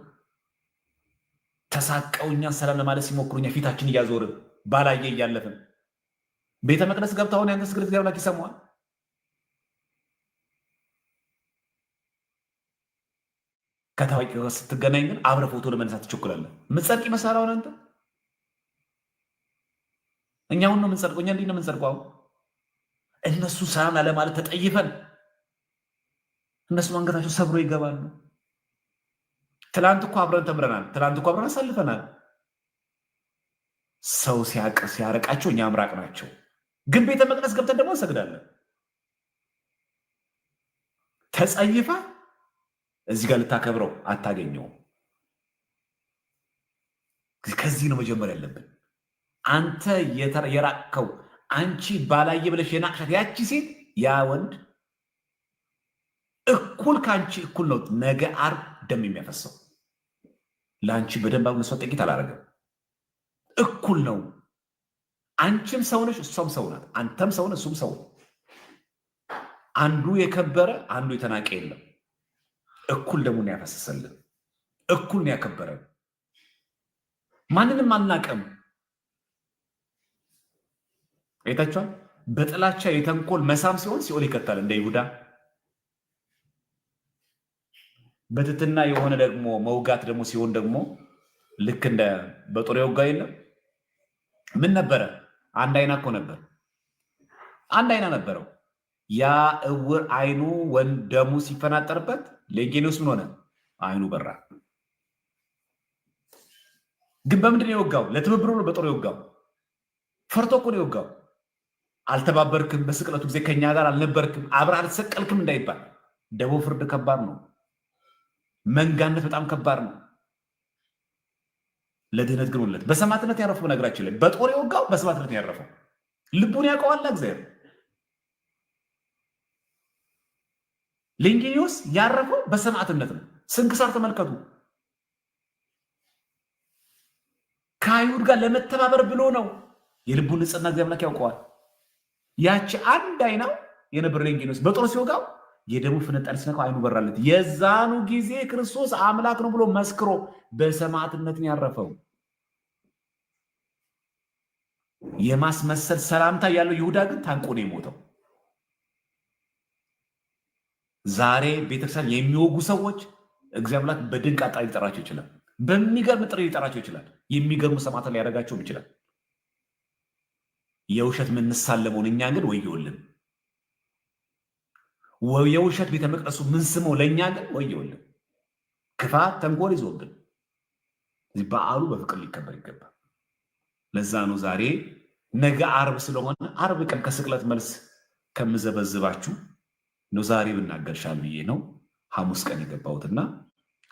ተሳቀው እኛን ሰላም ለማለት ሲሞክሩ እኛ ፊታችን እያዞርን ባላየ እያለፍን ቤተ መቅደስ ገብተው አሁን ያንተ ስግደት እግዚአብሔር ይሰማዋል። ከታዋቂ ጋር ስትገናኝ ግን አብረህ ፎቶ ለመነሳት ትቸኩላለህ። ምጸድቅ ይመስላል አሁን አንተ። እኛ አሁን ነው የምንጸድቀው። እኛ እንዲህ ነው የምንጸድቀው። አሁን እነሱ ሰላም ላለማለት ተጠይፈን እነሱ አንገታቸው ሰብሮ ይገባሉ። ትላንት እኮ አብረን ተምረናል። ትላንት እኮ አብረን አሳልፈናል። ሰው ሲያረቃቸው እኛ ምራቅ ናቸው። ግን ቤተ መቅደስ ገብተን ደግሞ እንሰግዳለን። ተጸይፈ እዚህ ጋር ልታከብረው አታገኘውም። ከዚህ ነው መጀመር ያለብን። አንተ የራቅከው አንቺ ባላየ ብለሽ የናቅሻት ያቺ ሴት ያ ወንድ እኩል ከአንቺ እኩል ነው። ነገ ዓርብ ደም የሚያፈሰው ለአንቺ በደንብ መስዋዕት ጥቂት አላደረገም። እኩል ነው። አንቺም ሰው ነሽ፣ እሷም ሰው ናት። አንተም ሰው ነህ፣ እሱም ሰው። አንዱ የከበረ አንዱ የተናቀ የለም። እኩል ደሙን ያፈሰሰልን፣ እኩል ነው ያከበረን። ማንንም አልናቀም። አይታችኋል። በጥላቻ የተንኮል መሳም ሲሆን ሲኦል ይከታል እንደ ይሁዳ። በትትና የሆነ ደግሞ መውጋት ደግሞ ሲሆን ደግሞ ልክ እንደ በጦር የወጋ የለም። ምን ነበረ? አንድ አይና እኮ ነበር። አንድ አይና ነበረው። ያ እውር አይኑ ደሙ ሲፈናጠርበት ሌንጌኖስ ምን ሆነ? አይኑ በራ። ግን በምንድን ነው የወጋው? ለትብብሩ ነው በጦር የወጋው። ፈርቶ እኮ ነው የወጋው። አልተባበርክም፣ በስቅለቱ ጊዜ ከኛ ጋር አልነበርክም፣ አብረህ አልተሰቀልክም እንዳይባል። ደቦ ፍርድ ከባድ ነው። መንጋነት በጣም ከባድ ነው። ለድህነት ግን ወለት በሰማዕትነት ያረፈው ነገራችን ላይ በጦር የወጋው በሰማዕትነት ያረፈው ልቡን ያውቀዋል እግዚአብሔር። ሌንጌኖስ ያረፈው በሰማዕትነት ነው። ስንክሳር ተመልከቱ። ከአይሁድ ጋር ለመተባበር ብሎ ነው። የልቡን ንጽሕና እግዚአብሔር አምላክ ያውቀዋል። ያቺ አንድ አይናው የነበር ሌንጌኖስ በጦር ሲወጋው የደሙ ፍንጣሪ ሲነካው አይኑ በራለት። የዛኑ ጊዜ ክርስቶስ አምላክ ነው ብሎ መስክሮ በሰማዕትነት ነው ያረፈው። የማስመሰል ሰላምታ ያለው ይሁዳ ግን ታንቆ ነው የሞተው። ዛሬ ቤተክርስቲያን የሚወጉ ሰዎች እግዚአብሔር አምላክ በድንቅ አጣሪ ሊጠራቸው ይችላል። በሚገርም ጥሪ ሊጠራቸው ይችላል። የሚገርሙ ሰማዕታት ሊያደርጋቸውም ይችላል። የውሸት ምንሳለመውን እኛ ግን ወየውልን። የውሸት ቤተ መቅደሱ ምን ስመው ለእኛ ግን ወየውልን። ክፋት ተንኮል ይዞብን በዓሉ በፍቅር ሊከበር ይገባል። ለዛ ነው ዛሬ ነገ ዓርብ ስለሆነ ዓርብ ቀን ከስቅለት መልስ ከምዘበዝባችሁ ነው ዛሬ ብናገርሻል ብዬ ነው ሐሙስ ቀን የገባሁትና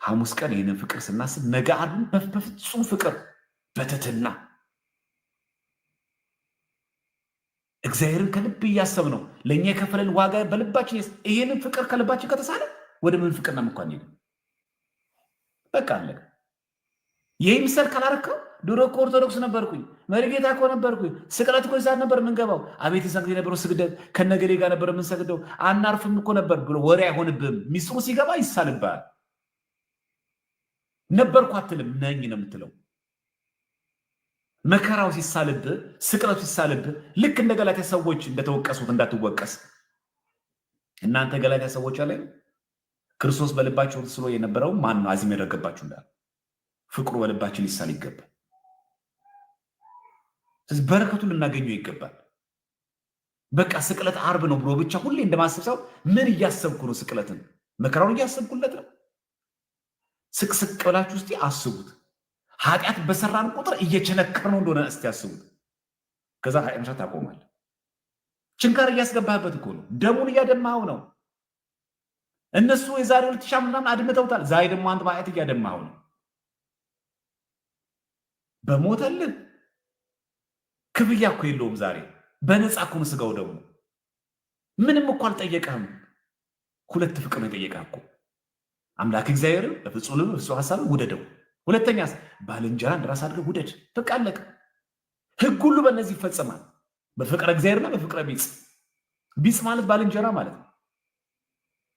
ሐሙስ ቀን ይህንን ፍቅር ስናስብ ነገ ዓርብን በፍጹም ፍቅር በትህትና እግዚአብሔርን ከልብ እያሰብ ነው ለእኛ የከፈለን ዋጋ በልባችን ይህንን ፍቅር ከልባችን ከተሳለ ወደ ምን ፍቅርና ምኳን ሄደ በቃ አለቀ። ይህ ምሰል ካላረከው ድሮ እኮ ኦርቶዶክስ ነበርኩኝ መሪጌታ እኮ ነበርኩኝ ስቅለት እኮ ይዛት ነበር የምንገባው አቤት የዛን ጊዜ ነበረው ስግደት ከነገሌ ጋር ነበር የምንሰግደው አናርፍም እኮ ነበር ብሎ ወሬ አይሆንብህም። ሚስጥሩ ሲገባ ይሳልብሃል። ነበርኩ አትልም ነኝ ነው የምትለው። መከራው ሲሳልብህ ስቅለቱ ሲሳልብህ ልክ እንደ ገላትያ ሰዎች እንደተወቀሱት እንዳትወቀስ። እናንተ ገላትያ ሰዎች አለ ክርስቶስ በልባቸው ተስሎ የነበረው ማን ነው? አዚም ያደረገባችሁ እንዳለ ፍቅሩ በልባችን ሊሳል ይገባል። ስለዚህ በረከቱን ልናገኘው ይገባል። በቃ ስቅለት ዓርብ ነው ብሎ ብቻ ሁሌ እንደማሰብ ሰው ምን እያሰብኩ ነው? ስቅለትን መከራውን እያሰብኩለት ነው። ስቅስቅ ብላችሁ እስቲ አስቡት። ኃጢአት በሰራን ቁጥር እየቸነከር ነው እንደሆነ እስቲ አስቡት። ከዛ ኃጢአት መስራት ታቆማል። ችንካር እያስገባህበት እኮ ነው። ደሙን እያደማኸው ነው። እነሱ የዛሬ 2000 ዓመት ምናምን አድምተውታል። ዛሬ ደግሞ አንተ በኃጢአት እያደማኸው ነው። በሞተልን ክፍያ እኮ የለውም። ዛሬ በነፃ እኮ ነው ስጋው ደግሞ ምንም እኮ አልጠየቀህም። ሁለት ፍቅር ነው የጠየቀህ እኮ አምላክ እግዚአብሔርን በፍጹም ልብ በፍጹም ሐሳብ ውደደው። ሁለተኛስ ባልንጀራ እንደራስ አድርገህ ውደድ። በቃ አለቀ። ሕግ ሁሉ በእነዚህ ይፈጸማል፣ በፍቅረ እግዚአብሔርና በፍቅረ ቢጽ። ቢጽ ማለት ባልንጀራ ማለት ነው።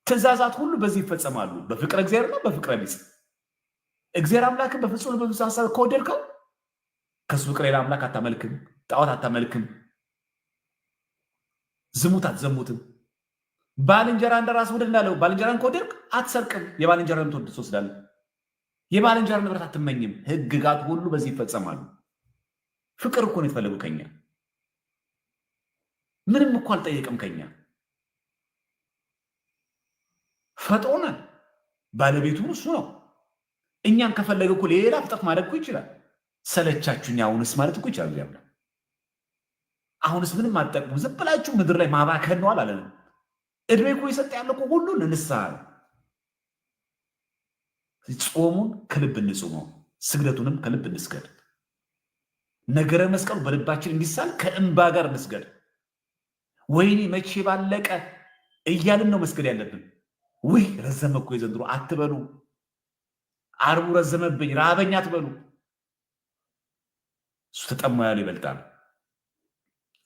ትእዛዛት ሁሉ በዚህ ይፈጸማሉ፣ በፍቅረ እግዚአብሔርና በፍቅረ ቢጽ። እግዚአብሔር አምላክን በፍጹም ልብ በፍጹም ሐሳብ ከወደድከው ከሱ ፍቅር ሌላ አምላክ አታመልክም፣ ጣዖት አታመልክም፣ ዝሙት አትዘሙትም። ባልንጀራ እንደራስ ውደድ እንዳለው ባልንጀራን ከወደድክ አትሰርቅም፣ የባልንጀራን ትወስዳለህ። የባልንጀራ ንብረት አትመኝም። ሕግጋት ሁሉ በዚህ ይፈጸማሉ። ፍቅር እኮ ነው የተፈለገው ከኛ። ምንም እኮ አልጠየቅም ከኛ ፈጥሮናል። ባለቤቱ እሱ ነው። እኛን ከፈለገ እኮ ሌላ ፍጥረት ማድረግ እኮ ይችላል። ሰለቻችሁኝ አሁንስ ማለት እኮ ይችላል። ያብላ አሁንስ ምንም አትጠቅሙ፣ ዝም ብላችሁ ምድር ላይ ማባከን ነው አላለንም። እድሜ እኮ የሰጠ ያለ እኮ ሁሉን እንስሳ ነው። ጾሙን ከልብ እንጹመው፣ ስግደቱንም ከልብ እንስገድ። ነገረ መስቀሉ በልባችን እንዲሳል ከእንባ ጋር እንስገድ። ወይኔ መቼ ባለቀ እያልን ነው መስገድ ያለብን። ውይ ረዘመ እኮ የዘንድሮ አትበሉ። አርቡ ረዘመብኝ ራበኛ አትበሉ። እሱ ተጠማው ያለው ይበልጣል።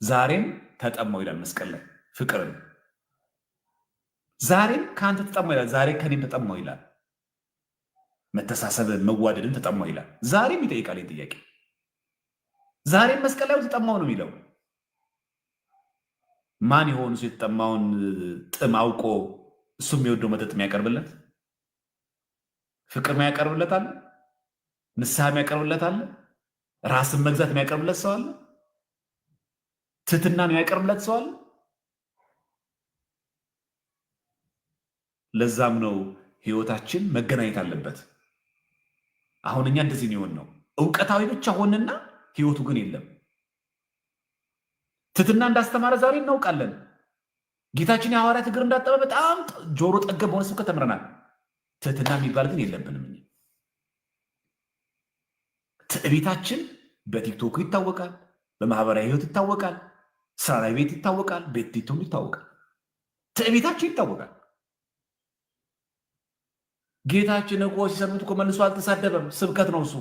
ዛሬም ተጠማው ይላል መስቀል ላይ ፍቅርን። ዛሬም ከአንተ ተጠማው ይላል። ዛሬ ከኔም ተጠማው ይላል። መተሳሰብን መዋደድን ተጠማው ይላል። ዛሬም ይጠይቃል ጥያቄ። ዛሬም መስቀል ላይ ተጠማው ነው የሚለው። ማን የሆኑ የተጠማውን ጥም አውቆ እሱ የሚወደው መጠጥ የሚያቀርብለት፣ ፍቅር የሚያቀርብለት አለ፣ ንስሐ የሚያቀርብለት አለ፣ ራስን መግዛት የሚያቀርብለት ሰው አለ፣ ትህትናን የሚያቀርብለት ሰው አለ። ለዛም ነው ህይወታችን መገናኘት አለበት። አሁን እኛ እንደዚህ ነው ነው እውቀታዊ ብቻ ሆንና ህይወቱ ግን የለም። ትህትና እንዳስተማረ ዛሬ እናውቃለን። ጌታችን የሐዋርያት እግር እንዳጠበ በጣም ጆሮ ጠገብ ሆነ ስብከት ተምረናል። ትህትና የሚባል ግን የለብንም። ትዕቢታችን በቲክቶክ ይታወቃል፣ በማህበራዊ ህይወት ይታወቃል፣ ስራ ላይ ቤት ይታወቃል፣ ቤት ይታወቃል። ትዕቢታችን ይታወቃል። ጌታችን እኮ ሲሰሙት እኮ መልሶ አልተሳደበም። ስብከት ነው እሱ።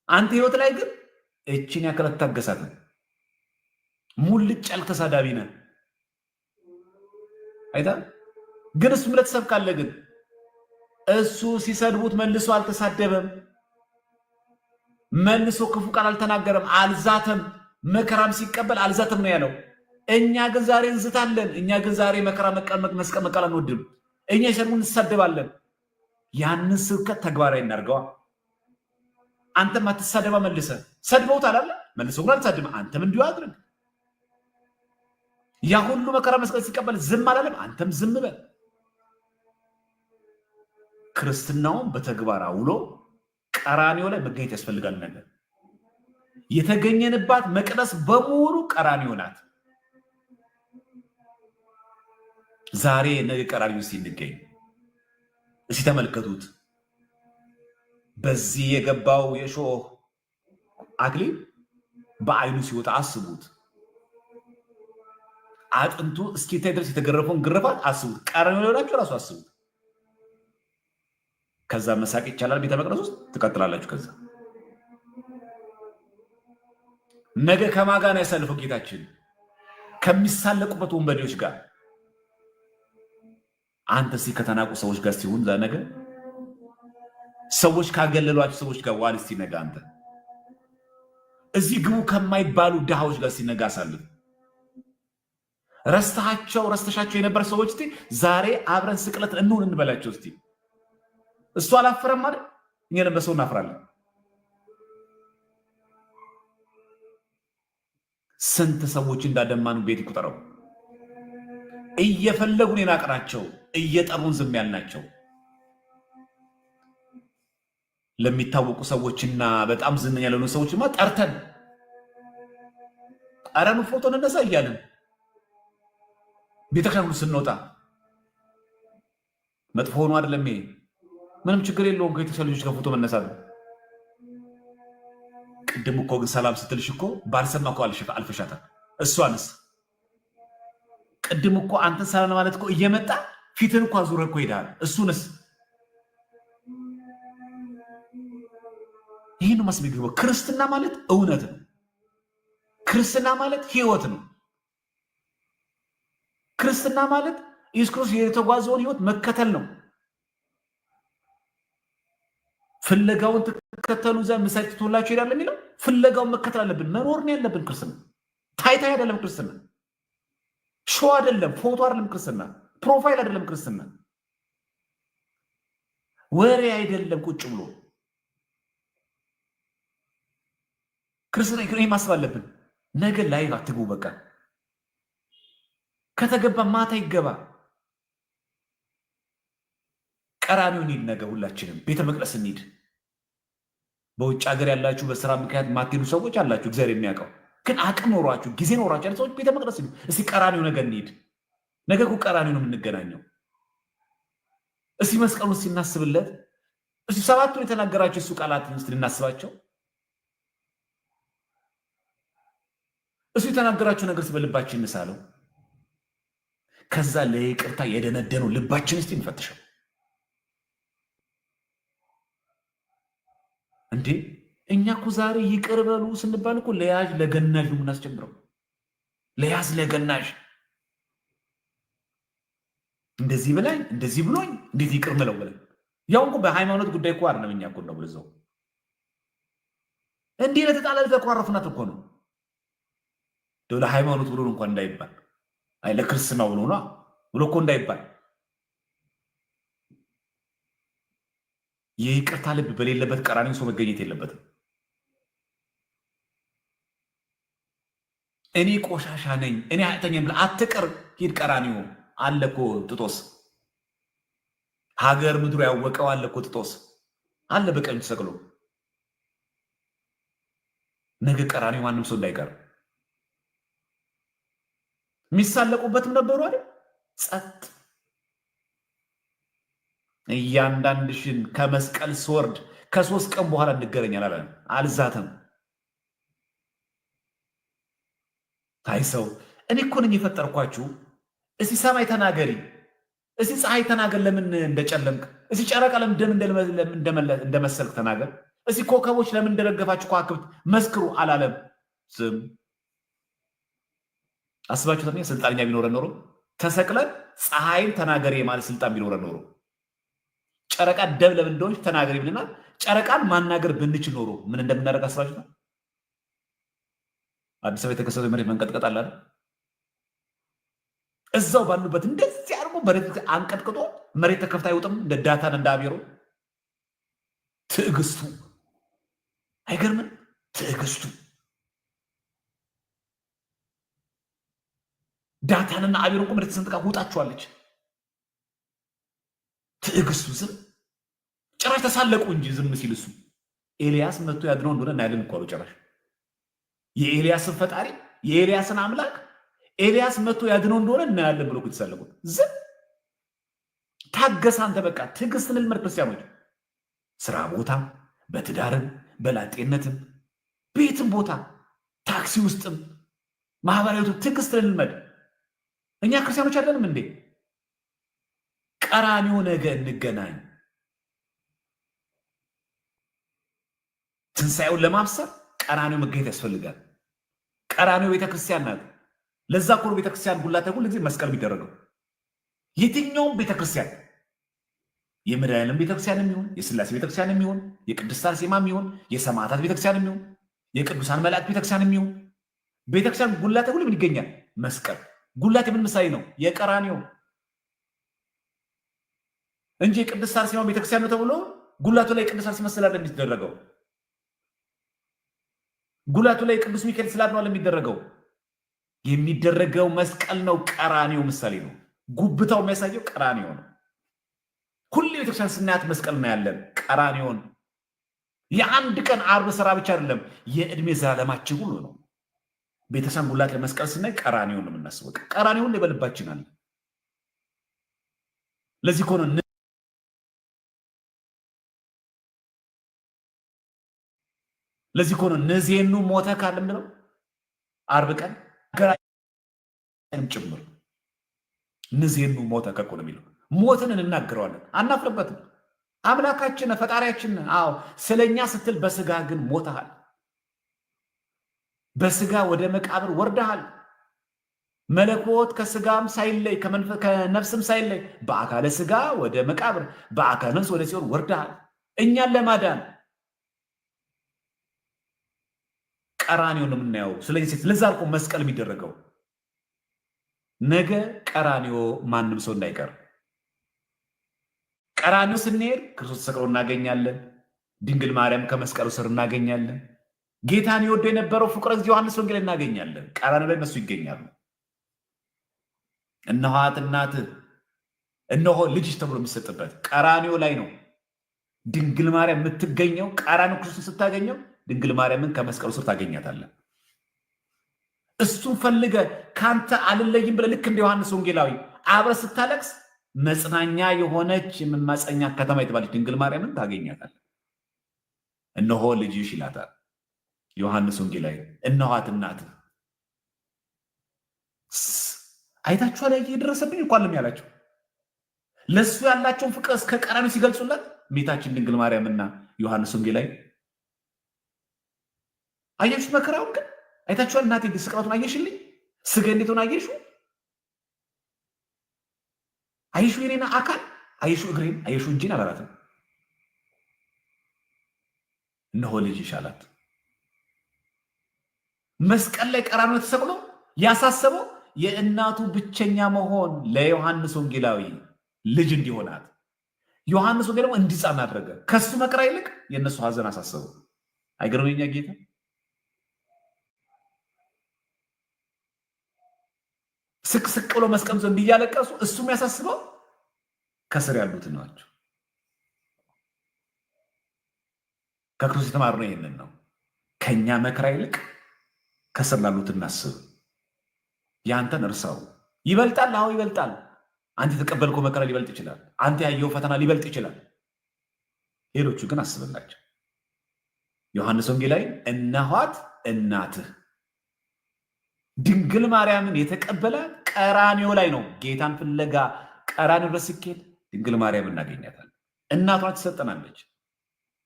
አንተ ህይወት ላይ ግን እችን ያክል ታገሳት ነው። ሙልጭ ያልክ ተሳዳቢ ነህ አይታ። ግን እሱ ምለት ትሰብካለህ። ግን እሱ ሲሰድቡት መልሶ አልተሳደበም። መልሶ ክፉ ቃል አልተናገረም፣ አልዛተም። መከራም ሲቀበል አልዛተም ነው ያለው። እኛ ግን ዛሬ እንዝታለን። እኛ ግን ዛሬ መከራ መቀመቅ አንወድም። እኛ ይሰድቡን እንሳደባለን። ያንን ስብከት ተግባራዊ እናድርገዋ። አንተም አትሳደባ መልሰ። ሰድበውታል አለ መልሶ ግን አልተሳደበም። አንተም እንዲሁ አድርግ። ያ ሁሉ መከራ መስቀል ሲቀበል ዝም አላለም፣ አንተም ዝም በል። ክርስትናውን በተግባር አውሎ ቀራኒዮ ላይ መገኘት ያስፈልጋል። ነገር የተገኘንባት መቅደስ በሙሉ ቀራኒዮ ናት። ዛሬ ነገ ቀራኒዮ ሲንገኝ እስቲ ተመልከቱት። በዚህ የገባው የሾህ አክሊል በአይኑ ሲወጣ አስቡት። አጥንቱ እስኪታይ ድረስ የተገረፈውን ግርፋት አስቡት። ቀራንዮ ሆናችሁ ራሱ አስቡት። ከዛ መሳቅ ይቻላል። ቤተ መቅደስ ውስጥ ትቀጥላላችሁ። ከዛ ነገ ከማን ጋር ነው ያሳልፈው ጌታችን? ከሚሳለቁበት ወንበዴዎች ጋር። አንተ እስኪ ከተናቁ ሰዎች ጋር ሲሆን ዛ ነገ ሰዎች ካገለሏቸው ሰዎች ጋር ዋል እስቲ ነገ አንተ እዚህ ግቡ ከማይባሉ ድሃዎች ጋር ሲነጋ አሳልፍ። ረስተሻቸው የነበረ ሰዎች እስቲ ዛሬ አብረን ስቅለት እንሁን እንበላቸው እስቲ። እሱ አላፈረም አይደል? እኛንም በሰው እናፍራለን። ስንት ሰዎች እንዳደማኑ ቤት ይቁጠረው። እየፈለጉን የናቅናቸው እየጠሩን ዝም ያልናቸው ለሚታወቁ ሰዎችና በጣም ዝነኛ ለሆኑ ሰዎችማ ጠርተን አረኑ ፎቶ እንነሳ እያልን ቤተክርስቲያኑ ስንወጣ መጥፎ ሆኖ አይደለም። ይሄ ምንም ችግር የለውም። ከቤተክርስቲያን ልጆች ከፎቶ መነሳት። ቅድም እኮ ግን ሰላም ስትልሽ እኮ ባልሰማ እኮ አልፈሻታል። እሷንስ ቅድም እኮ አንተን ሰላም ማለት እኮ እየመጣ ፊትን እኮ አዙረህ እኮ ሄዳል። እሱንስ ይህን መስሚት ነው። ክርስትና ማለት እውነት ነው። ክርስትና ማለት ህይወት ነው። ክርስትና ማለት ኢየሱስ ክርስቶስ የተጓዘውን ህይወት መከተል ነው። ፍለጋውን ተከተሉ ዘንድ ምሳሌ ትቶላችሁ ይላል የሚለው ፍለጋውን መከተል አለብን። መኖር ነው ያለብን። ክርስትና ታይታ አይደለም። ክርስትና ሾው አይደለም። ፎቶ አይደለም። ክርስትና ፕሮፋይል አይደለም። ክርስትና ወሬ አይደለም። ቁጭ ብሎ ክርስትና ይሄ ማሰብ አለብን። ነገ ላይ አትግቡ። በቃ ከተገባ ማታ ይገባ። ቀራንዮ እንሂድ። ነገ ሁላችንም ቤተ መቅደስ እንሂድ። በውጭ ሀገር ያላችሁ በስራ ምክንያት ማትሄዱ ሰዎች አላችሁ፣ እግዚአብሔር የሚያውቀው ግን አቅም ኖሯችሁ ጊዜ ኖሯችሁ ያለ ሰዎች ቤተ መቅደስ እስቲ ቀራንዮ ነገ እንሂድ። ነገ እኮ ቀራንዮ ነው የምንገናኘው። እስቲ መስቀሉን ሲናስብለት እስቲ ሰባቱን የተናገራቸው እሱ ቃላትን እስቲ ልናስባቸው። እሱ የተናገራቸው ነገር በልባችን እንሳለው። ከዛ ለይቅርታ የደነደነው ልባችን እስቲ እንፈትሸው። እንዴ እኛ እኮ ዛሬ ይቅር በሉ ስንባል እኮ ለያዥ ለገናዥ ነው የምናስቸግረው። ለያዝ ለገናዥ እንደዚህ ብላኝ እንደዚህ ብሎኝ እንዴት ይቅር ምለው ብለን ያው እኮ በሃይማኖት ጉዳይ እኮ አይደለም። እኛ እኮ ነው ብለዘው እንዲህ ለተጣለ ለተቋረፉናት እኮ ነው ለሃይማኖት ብሎ እንኳን እንዳይባል አይ ለክርስትና ብሎ ነው ብሎ እኮ እንዳይባል የይቅርታ ልብ በሌለበት ቀራንዮ ሰው መገኘት የለበትም። እኔ ቆሻሻ ነኝ እኔ አያተኛም ብለህ አትቅር፣ ሂድ ቀራንዮ አለ እኮ ጥጦስ። ሀገር ምድሩ ያወቀው አለ እኮ ጥጦስ አለ በቀኝ ተሰቅሎ። ነገ ቀራንዮ ማንም ሰው እንዳይቀር። የሚሳለቁበትም ነበሩ አይደል? ጸጥ እያንዳንድሽን ከመስቀል ስወርድ ከ3 ቀን በኋላ እንገናኛለን አለ። አልዛተም። አይ ሰው እኔ እኮ ነኝ የፈጠርኳችሁ። እስቲ ሰማይ ተናገሪ፣ እስቲ ፀሐይ ተናገር ለምን እንደጨለምክ፣ እስቲ ጨረቃ ለምን እንደመሰልክ ተናገር፣ እስቲ ኮከቦች ለምን እንደረገፋችሁ ከዋክብት መስክሩ አላለም። ዝም አስባችሁ ተኛ። ስልጣንኛ ቢኖረን ኖሮ ተሰቅለን ፀሐይን ተናገሪ ማለት ስልጣን ቢኖረን ኖሮ ጨረቃ ደም ለምን እንደሆነች ተናገሪ ብለናል። ጨረቃን ማናገር ብንችል ኖሮ ምን እንደምናደርግ አስባችሁ ነው? አዲስ አበባ የተከሰተው መሬት መንቀጥቀጥ አለ አይደል? እዛው ባሉበት እንደዚህ አድርጎ መሬት አንቀጥቅጦ መሬት ተከፍታ አይወጥም። እንደ ዳታን እንደ አቤሮ ትዕግስቱ አይገርምም? ትዕግስቱ ዳታንና አቤሮ እኮ መሬት ሰንጥቃ ውጣችኋለች። ትዕግስቱ ዝም ጭራሽ ተሳለቁ እንጂ ዝም ሲል እሱ ኤልያስ መጥቶ ያድነው እንደሆነ እናያለን እኮ አሉ። ጭራሽ የኤልያስን ፈጣሪ የኤልያስን አምላክ ኤልያስ መጥቶ ያድነው እንደሆነ እናያለን ብሎ የተሳለቁት ዝም። ታገስ አንተ በቃ ትዕግስትን ልመድ ክርስቲያኖች። ስራ ቦታ፣ በትዳርም በላጤነትም ቤትም ቦታ ታክሲ ውስጥም ማህበራዊ ትዕግስትን ልመድ። እኛ ክርስቲያኖች አይደለም እንዴ? ቀራንዮ ነገ እንገናኝ። ትንሣኤውን ለማብሰር ቀራንዮ መገኘት ያስፈልጋል። ቀራንዮ ቤተክርስቲያን ናት። ለዛ እኮ ነው ቤተክርስቲያን ጉላታ ሁሉ ጊዜ መስቀል የሚደረገው። የትኛውም ቤተክርስቲያን የመድኃኔዓለም ቤተክርስቲያን የሚሆን የሥላሴ ቤተክርስቲያን የሚሆን የቅድስት አርሴማ የሚሆን የሰማዕታት ቤተክርስቲያን የሚሆን የቅዱሳን መላእክት ቤተክርስቲያን የሚሆን ቤተክርስቲያን ጉላታ ሁሉ ምን ይገኛል? መስቀል። ጉላት የምን ምሳሌ ነው? የቀራንዮ እንጂ የቅድስት አርሴማ ቤተክርስቲያን ነው ተብሎ ጉላቱ ላይ ቅዱስ አርሴማ ስላለ የሚደረገው፣ ጉላቱ ላይ ቅዱስ ሚካኤል ስላለ ነው የሚደረገው። የሚደረገው መስቀል ነው። ቀራንዮ ምሳሌ ነው። ጉብታው የሚያሳየው ቀራንዮ ነው። ሁሌ ቤተክርስቲያን ስናያት መስቀል እናያለን። ቀራንዮን የአንድ ቀን ዓርብ ስራ ብቻ አይደለም፣ የእድሜ ዘላለማችን ሁሉ ነው። ቤተክርስቲያን ጉላት ለመስቀል ስናይ ቀራንዮን ነው የምናስበው። ቀራንዮ ሁሌ በልባችን አለ። ለዚህ እኮ ነው ለዚህ እኮ ነው ነዜኑ ሞተ ካለ ምንድነው? ዓርብ ቀን ጭምር ነዜኑ ሞተ ከኮ ነው የሚለው። ሞትን እንናገረዋለን፣ አናፍርበትም። አምላካችን ፈጣሪያችን፣ አዎ ስለኛ ስትል በስጋ ግን ሞተሃል። በስጋ ወደ መቃብር ወርደሃል። መለኮት ከስጋም ሳይለይ ከነፍስም ሳይለይ በአካለ ስጋ ወደ መቃብር በአካለ ነፍስ ወደ ሲኦል ወርደሃል እኛን ለማዳን። ቀራንዮ ነው የምናየው። ስለዚህ ለዛ እኮ መስቀል የሚደረገው ነገ ቀራንዮ ማንም ሰው እንዳይቀር። ቀራንዮ ስንሄድ ክርስቶስ ተሰቅሎ እናገኛለን። ድንግል ማርያም ከመስቀሉ ስር እናገኛለን። ጌታን ይወደው የነበረው ፍቁረ እግዚእ ዮሐንስ ወንጌል እናገኛለን። ቀራንዮ ላይ እነሱ ይገኛሉ። እነኋት እናትህ፣ እነሆ ልጅሽ ተብሎ የሚሰጥበት ቀራንዮ ላይ ነው። ድንግል ማርያም የምትገኘው ቀራንዮ ክርስቶስ ስታገኘው ድንግል ማርያምን ከመስቀሉ ስር ታገኛታለህ። እሱን ፈልገ ካንተ አልለይም ብለህ ልክ እንደ ዮሐንስ ወንጌላዊ አብረህ ስታለቅስ መጽናኛ የሆነች የመማፀኛ ከተማ የተባለች ድንግል ማርያምን ታገኛታለህ። እነሆ ልጅሽ ይላታል ዮሐንስ ወንጌላዊ። እነኋት እናትህ። አይታችኋል? የደረሰብኝ እንኳን ለም ያላቸው ለእሱ ያላቸውን ፍቅር እስከ ቀራንዮ ሲገልጹለት እመቤታችን ድንግል ማርያምና ዮሐንስ ወንጌላዊ አያችሁት መከራውን ግን አይታችኋል? እናቴ ስቅለቱን አየሽልኝ? ስጋ እንዴት ሆነ አየሽው? አየሽው? የኔና አካል አየሽው? እግሬን አየሽው? እጄን አላላትም። እነሆ ልጅሽ አላት። መስቀል ላይ ቀራንዮ ተሰቅሎ ያሳሰበው የእናቱ ብቸኛ መሆን ለዮሐንስ ወንጌላዊ ልጅ እንዲሆናት፣ ዮሐንስ ወንጌላዊ እንዲጻና አደረገ። ከሱ መከራ ይልቅ የእነሱ ሐዘን አሳሰበው። አይገርም? የኛ ጌታ ስቅስቅ ብሎ መስቀል ዘንድ እያለቀሱ እሱ የሚያሳስበው ከስር ያሉት ናቸው። ከክርስቶስ የተማርነው ይህንን ነው። ከኛ መከራ ይልቅ ከስር ላሉት እናስብ። ያንተን እርሳው። ይበልጣል። አዎ ይበልጣል። አንተ የተቀበልከው መከራ ሊበልጥ ይችላል። አንተ ያየው ፈተና ሊበልጥ ይችላል። ሌሎቹ ግን አስብላቸው። ዮሐንስ ወንጌላዊ እነኋት እናትህ። ድንግል ማርያምን የተቀበለ ቀራንዮ ላይ ነው። ጌታን ፍለጋ ቀራንዮ ድረስ ሲኬድ ድንግል ማርያም እናገኛታለን። እናቷ ትሰጠናለች።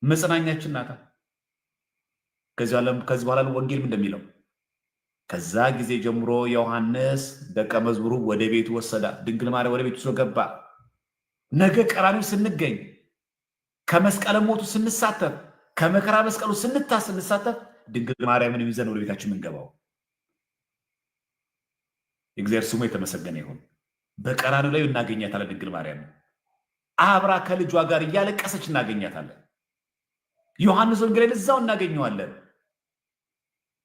መጽናኛችን ናታ። ከዚህ በኋላ ወንጌል እንደሚለው ከዛ ጊዜ ጀምሮ ዮሐንስ ደቀ መዝሙሩ ወደ ቤቱ ወሰዳት። ድንግል ማርያም ወደ ቤቱ ይዞ ገባ። ነገ ቀራንዮ ስንገኝ፣ ከመስቀለ ሞቱ ስንሳተፍ፣ ከመከራ መስቀሉ ስንሳተፍ ድንግል ማርያምን ይዘን ወደ ቤታችን የምንገባው። የእግዚአብሔር ስሙ የተመሰገነ ይሁን። በቀራንዮ ላይ እናገኛታለን። ድንግል ማርያም አብራ ከልጇ ጋር እያለቀሰች እናገኛታለን። ዮሐንስ ወንጌላዊ እዛው እናገኘዋለን።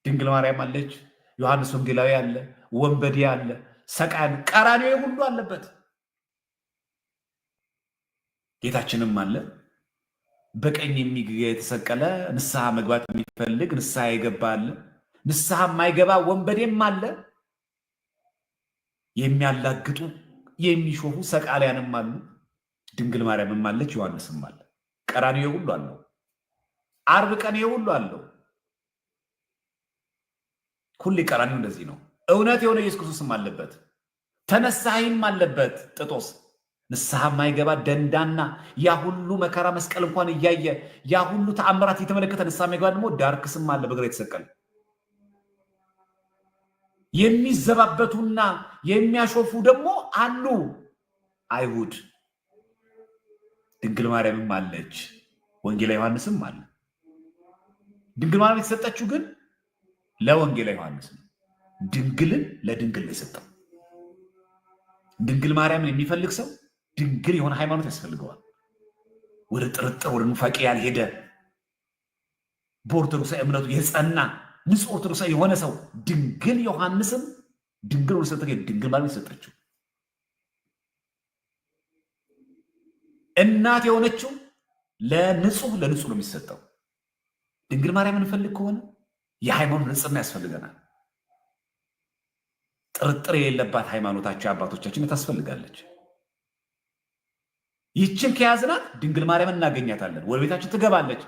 ድንግል ማርያም አለች፣ ዮሐንስ ወንጌላዊ አለ፣ ወንበዴ አለ፣ ሰቃን፣ ቀራንዮ ሁሉ አለበት። ጌታችንም አለ። በቀኝ የተሰቀለ ንስሐ መግባት የሚፈልግ ንስሐ የገባ አለ፣ ንስሐ የማይገባ ወንበዴም አለ። የሚያላግጡ የሚሾፉ ሰቃሊያንም አሉ። ድንግል ማርያምም አለች፣ ዮሐንስም አለ። ቀራንዮ ሁሉ አለው። ዓርብ ቀን ሁሉ አለው። ሁሌ ቀራንዮ እንደዚህ ነው። እውነት የሆነ ኢየሱስ ክርስቶስም አለበት፣ ተነሳይም አለበት። ጥጦስ ንስሐ የማይገባ ደንዳና ያ ሁሉ መከራ መስቀል እንኳን እያየ ያ ሁሉ ተአምራት እየተመለከተ ንስሐ የማይገባ ደግሞ ዳርክስም አለ፣ በግራ የተሰቀለ። የሚዘባበቱና የሚያሾፉ ደግሞ አሉ፣ አይሁድ። ድንግል ማርያምም አለች፣ ወንጌላ ዮሐንስም አለ። ድንግል ማርያም የተሰጠችው ግን ለወንጌላ ዮሐንስ ነው። ድንግልን ለድንግል ነው የሰጠው። ድንግል ማርያምን የሚፈልግ ሰው ድንግል የሆነ ሃይማኖት ያስፈልገዋል። ወደ ጥርጥር ወደ ኑፋቄ ያልሄደ በኦርቶዶክሳዊ እምነቱ የጸና ንጹህ ኦርቶዶክሳዊ የሆነ ሰው ድንግል ዮሐንስም ድንግል ወደ ሰጠ ድንግል ማርያም የሰጠችው እናት የሆነችው ለንጹህ ነው የሚሰጠው። ድንግል ማርያምን እንፈልግ ከሆነ የሃይማኖት ንጽህና ያስፈልገናል። ጥርጥር የሌለባት ሃይማኖታቸው አባቶቻችን ታስፈልጋለች። ይችን ከያዝናት ድንግል ማርያምን እናገኛታለን። ወደ ቤታችን ትገባለች።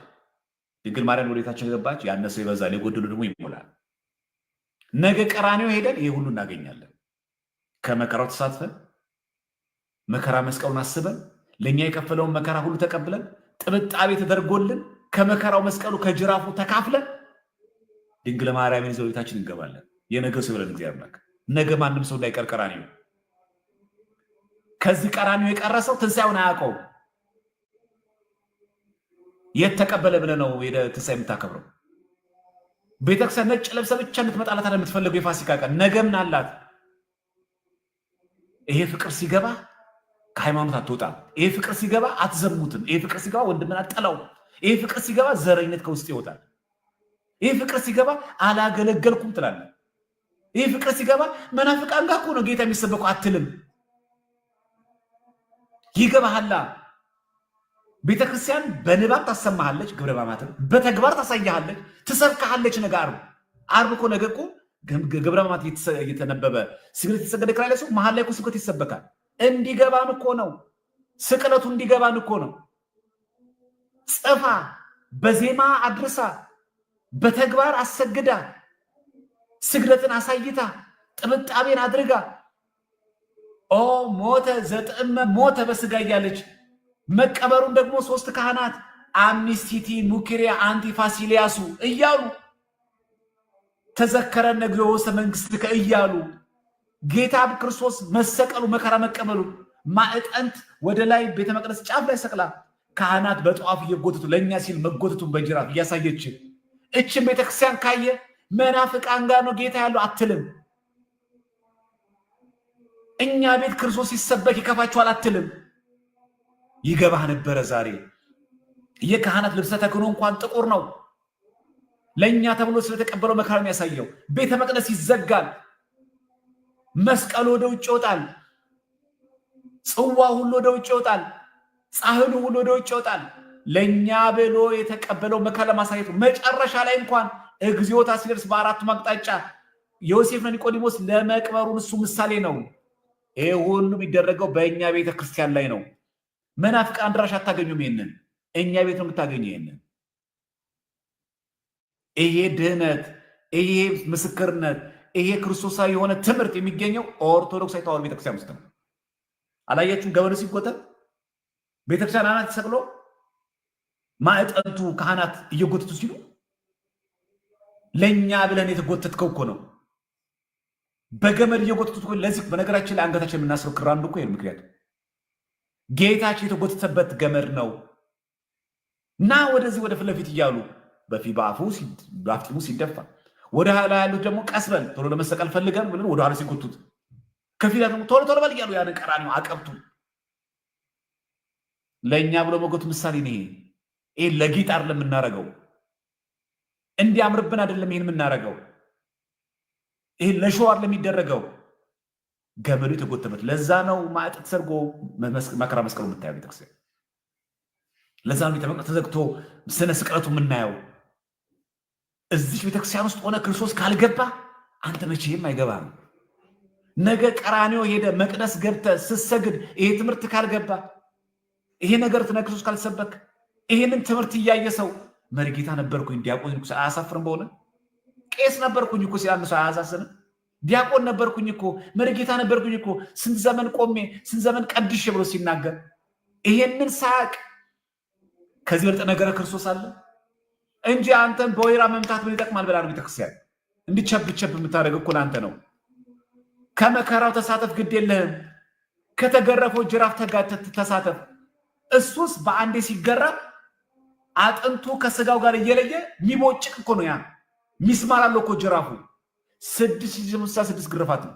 ድንግል ማርያም ወደ ቤታችን ገባች፣ ያነሰው ይበዛል፣ የጎደሉ ደግሞ ይሞላል። ነገ ቀራንዮ ሄደን ይሄ ሁሉ እናገኛለን። ከመከራው ተሳትፈን መከራ መስቀሉን አስበን ለእኛ የከፈለውን መከራ ሁሉ ተቀብለን ጥብጣቤ ተደርጎልን ከመከራው መስቀሉ ከጅራፉ ተካፍለን ድንግል ማርያምን ይዘው ቤታችን እንገባለን። የነገ ሰው ብለን እግዚአብሔር አምላክ ነገ ማንም ሰው እንዳይቀር ቀራንዮ ከዚህ ቀራንዮ የቀረሰው ትንሣኤውን አያውቀውም። የት ተቀበለ ብለህ ነው ወደ ትንሣኤ የምታከብረው? ቤተክርስቲያን ነጭ ለብሰህ ብቻ እንድትመጣላት አይደል የምትፈልገው? የፋሲካ ቀን ነገ ምን አላት? ይሄ ፍቅር ሲገባ ከሃይማኖት አትወጣም። ይሄ ፍቅር ሲገባ አትዘሙትም። ይሄ ፍቅር ሲገባ ወንድምን አትጠላው። ይሄ ፍቅር ሲገባ ዘረኝነት ከውስጥ ይወጣል። ይሄ ፍቅር ሲገባ አላገለገልኩም ትላለህ። ይህ ፍቅር ሲገባ መናፍቃን ጋር እኮ ነው ጌታ የሚሰበከው አትልም። ይገባሃላ። ቤተክርስቲያን በንባብ ታሰማሃለች፣ ግብረ ሕማማትን በተግባር ታሳያሃለች፣ ትሰብካሃለች። ነገ ዓርብ እኮ ነገ እኮ ግብረ ሕማማት እየተነበበ ስግደት የተሰገደ ክራይ ለሰው መሀል ላይ እኮ ስብከት ይሰበካል። እንዲገባን እኮ ነው። ስቅለቱ እንዲገባን እኮ ነው። ጽፋ በዜማ አድርሳ በተግባር አሰግዳ ስግደትን አሳይታ ጥብጣቤን አድርጋ ኦ ሞተ ዘጥዕመ ሞተ በስጋ እያለች መቀበሩን ደግሞ 3 ካህናት አምኒስቲቲ ሙኪሪያ አንቲፋሲሊያሱ እያሉ ተዘከረነ እግዚኦ ውስተ መንግሥትከ እያሉ ጌታ ክርስቶስ መሰቀሉ መከራ መቀበሉ ማዕጠንት ወደ ላይ ቤተ መቅደስ ጫፍ ላይ ሰቅላ ካህናት በጠዋፍ እየጎተቱ ለእኛ ሲል መጎተቱን በጅራፍ እያሳየች እችን ቤተክርስቲያን ካየ መናፍቃን ጋር ነው ጌታ ያለው አትልም። እኛ ቤት ክርስቶስ ሲሰበክ ይከፋችኋል አትልም። ይገባህ ነበረ። ዛሬ የካህናት ልብሰ ተክህኖ እንኳን ጥቁር ነው። ለእኛ ተብሎ ስለተቀበለው መከራ የሚያሳየው ቤተ መቅደስ ይዘጋል። መስቀሉ ወደ ውጭ ይወጣል። ጽዋ ሁሉ ወደ ውጭ ይወጣል። ጻሕሉ ሁሉ ወደ ውጭ ይወጣል። ለእኛ ብሎ የተቀበለው መከራ ለማሳየቱ መጨረሻ ላይ እንኳን እግዚኦታ ሲደርስ በአራቱ አቅጣጫ ዮሴፍና ኒቆዲሞስ ለመቅበሩን እሱ ምሳሌ ነው። ይሄ ሁሉ የሚደረገው በእኛ ቤተ ክርስቲያን ላይ ነው። መናፍቃን ድራሽ አታገኙም። ይሄንን እኛ ቤት ነው የምታገኙ። ይሄንን ይሄ ድህነት፣ ይሄ ምስክርነት፣ ይሄ ክርስቶሳዊ የሆነ ትምህርት የሚገኘው ኦርቶዶክሳዊ ተዋሕዶ ቤተክርስቲያን ውስጥ ነው። አላያችሁም? ገበኑ ሲጎተት ቤተክርስቲያን አናት ተሰቅሎ ማዕጠንቱ ካህናት እየጎተቱ ሲሉ ለእኛ ብለን የተጎተትከው እኮ ነው። በገመድ እየጎተቱት እኮ። ለዚህ በነገራችን ላይ አንገታችን የምናስረው ክር አንዱ እኮ ይሄን ምክንያቱ ጌታችን የተጎተተበት ገመድ ነው። እና ወደዚህ ወደ ፊት ለፊት እያሉ በአፍጢሙ ሲደፋ ወደ ኋላ ያሉት ደግሞ ቀስበል ቶሎ ለመሰቀል ፈልገን ብለን ወደ ኋላ ሲጎቱት ከፊት ደግሞ ቶሎ ቶሎ በል እያሉ ያንን ቀራንዮ አቀብቱ። ለእኛ ብሎ መጎት ምሳሌ ነው። ይሄ ለጌጥ አይደለም የምናረገው፣ እንዲያምርብን አይደለም ይሄን የምናረገው። ይሄ ለሾው አይደለም የሚደረገው። ገመዱ የተጎተበት ለዛ ነው። ማዕጠንት ተሰርጎ መከራ መስቀሉ የምታየው ቤተክርስቲያን። ለዛ ነው ቤተ መቅደስ ተዘግቶ ስነ ስቅለቱ የምናየው። እዚህ ቤተክርስቲያን ውስጥ ሆነ ክርስቶስ ካልገባ አንተ መቼም አይገባም። ነገ ቀራንዮ ሄደ መቅደስ ገብተ ስትሰግድ ይሄ ትምህርት ካልገባ፣ ይሄ ነገር ክርስቶስ ካልሰበክ፣ ይሄንን ትምህርት እያየ ሰው መሪጌታ ነበርኩኝ ዲያቆን እኮ አያሳፍርም? በሆነ ቄስ ነበርኩኝ እኮ ሲል አንድ ሰው አያሳስንም? ዲያቆን ነበርኩኝ እኮ መሪጌታ ነበርኩኝ እኮ ስንት ዘመን ቆሜ ስንት ዘመን ቀድሼ ብሎ ሲናገር ይሄንን ሳያቅ ከዚህ በልጠ ነገረ ክርስቶስ አለ እንጂ አንተን በወይራ መምታት ምን ይጠቅማል ብላ ነው ቤተክርስቲያን እንዲቸብቸብ የምታደርግ እኮ ለአንተ ነው። ከመከራው ተሳተፍ፣ ግድ የለህም። ከተገረፈው ጅራፍ ተሳተፍ። እሱስ በአንዴ ሲገረፍ አጥንቱ ከስጋው ጋር እየለየ የሚቦጭቅ እኮ ነው። ያ ሚስማር አለው እኮ ጅራፉ። 666 ግርፋት ነው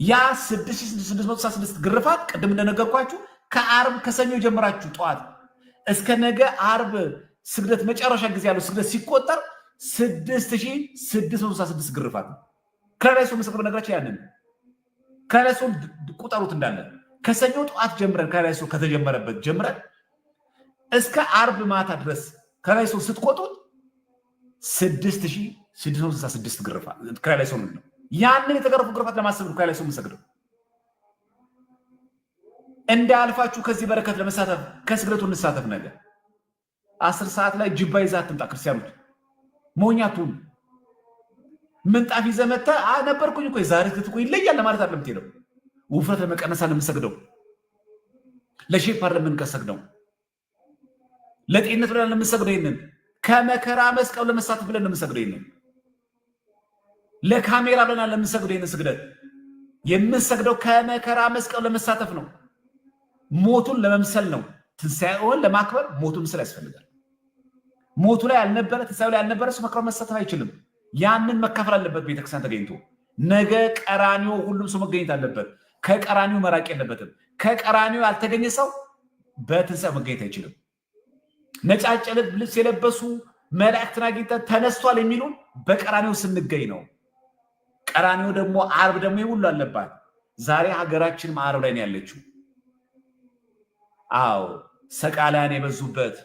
ያ 666 ግርፋት። ቅድም እንደነገርኳችሁ ከዓርብ ከሰኞ ጀምራችሁ ጠዋት እስከ ነገ ዓርብ ስግደት መጨረሻ ጊዜ ያለው ስግደት ሲቆጠር 6666 ግርፋት ነው። ከላይሶ ምስክር ነገራችሁ ያንን ከላይሶ ቁጠሩት እንዳለ ከሰኞ ጠዋት ጀምረን ከላይሶ ከተጀመረበት ጀምረን እስከ ዓርብ ማታ ድረስ ከላይሶ ስትቆጡት 6666 ግርፋት ከላይሶ ነው። ያንን የተገረፉ ግርፋት ለማሰብ ነው ከላይሶ የምንሰግደው። እንዳያልፋችሁ ከዚህ በረከት ለመሳተፍ ከስግደቱ እንሳተፍ። ነገር 10 ሰዓት ላይ ጅባ ይዘህ አትምጣ። ክርስቲያኖች ሞኛቱን ምንጣፍ ይዘህ መጥተህ ነበርኩኝ እኮ የዛሬ ስግደት እኮ ይለያል ለማለት አይደለም የምትሄደው። ውፍረት ለመቀነስ አይደለም የምንሰግደው፣ ለሼፕ አይደለም የምንሰግደው፣ ለጤንነት ብለን የምንሰግደው። ይሄንን ከመከራ መስቀሉ ለመሳተፍ ብለን የምንሰግደው፣ ይሄንን ለካሜራ ብለን ለምንሰግደው፣ ይሄንን ስግደት የምንሰግደው ከመከራ መስቀሉ ለመሳተፍ ነው። ሞቱን ለመምሰል ነው። ትንሣኤውን ለማክበር ሞቱን ምስል ያስፈልጋል። ሞቱ ላይ ያልነበረ ትንሣኤው ላይ ያልነበረ ሰው መከራውን መሳተፍ አይችልም። ያንን መካፈል አለበት ቤተክርስቲያን ተገኝቶ። ነገ ቀራኒዮ ሁሉም ሰው መገኘት አለበት። ከቀራኒዮ መራቅ የለበትም። ከቀራኒዮ ያልተገኘ ሰው በትንሣኤው መገኘት አይችልም። ነጫጭ ልብስ የለበሱ መላእክትን አግኝተን ተነስቷል የሚሉን በቀራኒው ስንገኝ ነው። ቀራኒው ደግሞ ዓርብ ደግሞ ይሁሉ አለባት። ዛሬ ሀገራችን ዓርብ ላይ ነው ያለችው። አዎ ሰቃላን የበዙበት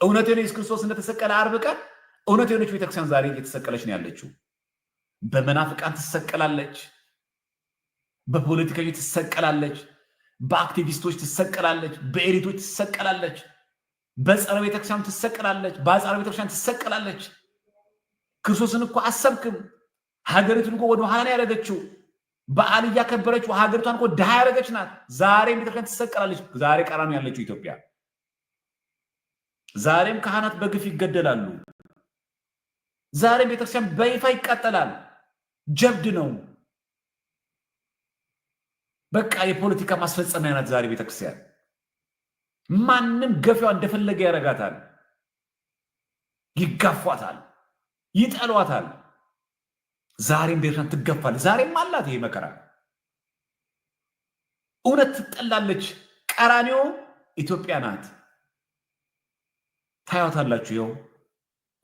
እውነት ኢየሱስ ክርስቶስ እንደተሰቀለ ዓርብ ቀን እውነት የሆነች ቤተክርስቲያን ዛሬ እየተሰቀለች ነው ያለችው። በመናፍቃን ትሰቀላለች፣ በፖለቲከኞች ትሰቀላለች፣ በአክቲቪስቶች ትሰቀላለች፣ በኤሊቶች ትሰቀላለች፣ በጸረ ቤተክርስቲያን ትሰቀላለች፣ በአጸረ ቤተክርስቲያን ትሰቀላለች። ክርስቶስን እኮ አሰብክም። ሀገሪቱን እኮ ወደ ኋላ ያደረገችው በዓል እያከበረችው ሀገሪቷን እኮ ድሃ ያደረገች ናት። ዛሬም ቤተክርስቲያን ትሰቀላለች። ዛሬ ቀራንዮ ያለችው ኢትዮጵያ። ዛሬም ካህናት በግፍ ይገደላሉ። ዛሬም ቤተክርስቲያን በይፋ ይቃጠላል። ጀብድ ነው። በቃ የፖለቲካ ማስፈጸሚያ ናት ዛሬ ቤተክርስቲያን። ማንም ገፊዋ እንደፈለገ ያደርጋታል። ይጋፏታል፣ ይጠሏታል። ዛሬም ቤተክርስቲያን ትገፋለች። ዛሬም አላት ይሄ መከራ። እውነት ትጠላለች። ቀራንዮ ኢትዮጵያ ናት። ታያታላችሁ። ይኸው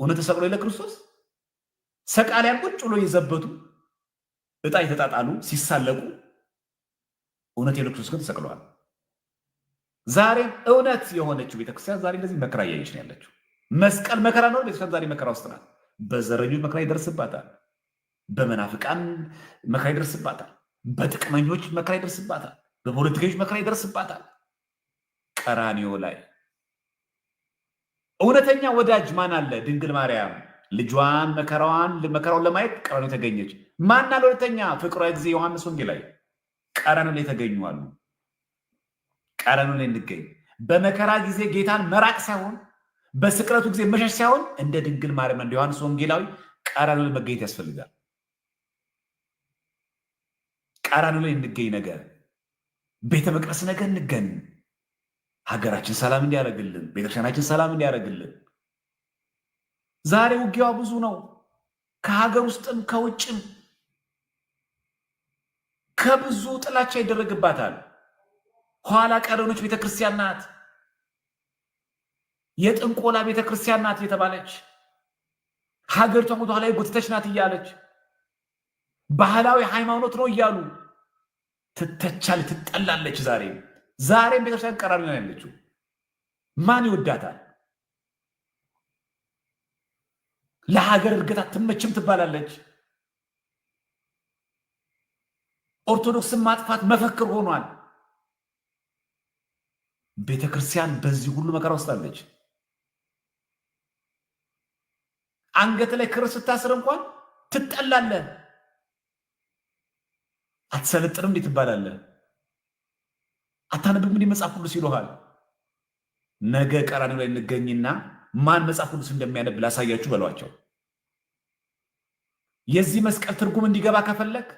እውነት ተሰቅሎ የለ ክርስቶስ ሰቃሊያን ቁጭ ብሎ የዘበቱ እጣ የተጣጣሉ ሲሳለቁ፣ እውነት የለ ክርስቶስ ግን ተሰቅሏል። ዛሬም እውነት የሆነችው ቤተክርስቲያን ዛሬ እንደዚህ መከራ እያየች ነው ያለችው። መስቀል መከራ ነው። ቤተክርስቲያን ዛሬ መከራ ውስጥ ናት። በዘረኞች መከራ ይደርስባታል። በመናፍቃን መከራ ይደርስባታል። በጥቅመኞች መከራ ይደርስባታል። በፖለቲከኞች መከራ ይደርስባታል። ቀራንዮ ላይ እውነተኛ ወዳጅ ማን አለ? ድንግል ማርያም ልጇን መከራውን ለማየት ቀራንዮ ተገኘች። ማን አለ? ሁለተኛ ፍቅሯ ጊዜ ዮሐንስ ወንጌላዊ ቀራንዮ ላይ ተገኙ አሉ። ቀራንዮ ላይ እንገኝ። በመከራ ጊዜ ጌታን መራቅ ሳይሆን በስቅለቱ ጊዜ መሸሽ ሳይሆን እንደ ድንግል ማርያም እንደ ዮሐንስ ወንጌላዊ ቀራንዮ ላይ መገኘት ያስፈልጋል። ቀራንዮ ላይ እንገኝ። ነገር ቤተ መቅደስ ነገር እንገን። ሀገራችን ሰላም እንዲያደርግልን፣ ቤተክርስቲያናችን ሰላም እንዲያደርግልን። ዛሬ ውጊያዋ ብዙ ነው። ከሀገር ውስጥም ከውጭም ከብዙ ጥላቻ ይደረግባታል። ኋላ ቀረኖች ቤተክርስቲያን ናት፣ የጥንቆላ ቤተክርስቲያን ናት የተባለች ሀገሪቷን ወደ ኋላ የጎተተች ናት እያለች ባህላዊ ሃይማኖት ነው እያሉ ትተቻለች፣ ትጠላለች። ዛሬም ቤተክርስቲያን ቀራንዮ ነው ያለችው። ማን ይወዳታል? ለሀገር እድገት አትመችም ትባላለች። ኦርቶዶክስን ማጥፋት መፈክር ሆኗል። ቤተክርስቲያን በዚህ ሁሉ መከራ ውስጥ አለች። አንገት ላይ ክር ስታስር እንኳን ትጠላለህ። አትሰለጥንም እንዴት ትባላለህ? አታነብም እንዲህ መጽሐፍ ቅዱስ ይሉሃል። ነገ ቀራንዮ ላይ እንገኝና ማን መጽሐፍ ቅዱስ እንደሚያነብ ላሳያችሁ በሏቸው። የዚህ መስቀል ትርጉም እንዲገባ ከፈለክ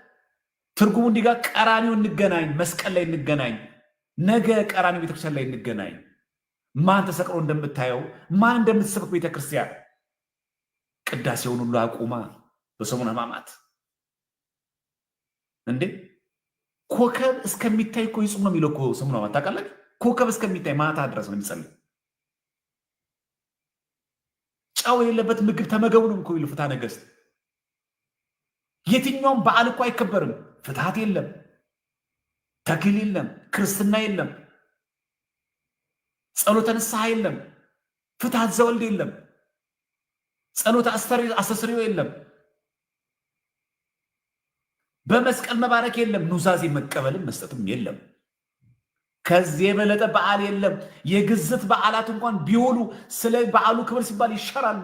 ትርጉሙ እንዲገባ ቀራንዮ እንገናኝ፣ መስቀል ላይ እንገናኝ። ነገ ቀራንዮ ቤተክርስቲያን ላይ እንገናኝ። ማን ተሰቅሎ እንደምታየው ማን እንደምትሰብክ ቤተክርስቲያን ቅዳሴውን ሁሉ አቁማ በሰሙነ ሕማማት እንዴ ኮከብ እስከሚታይ እኮ ይጹም ነው የሚለው እኮ ሰሙነ ሕማማት ታውቃለህ? ኮከብ እስከሚታይ ማታ ድረስ ነው የሚጸልይ። ጨው የሌለበት ምግብ ተመገቡ ነው እኮ ይሉ ፍትሐ ነገሥት። የትኛውም በዓል እኮ አይከበርም። ፍትሐት የለም፣ ተክሊል የለም፣ ክርስትና የለም፣ ጸሎተ ንስሐ የለም፣ ፍትሐት ዘወልድ የለም፣ ጸሎተ አስተስርዮ የለም፣ በመስቀል መባረክ የለም፣ ኑዛዜ መቀበልም መስጠትም የለም። ከዚህ የበለጠ በዓል የለም። የግዝት በዓላት እንኳን ቢውሉ ስለ በዓሉ ክብር ሲባል ይሻራሉ።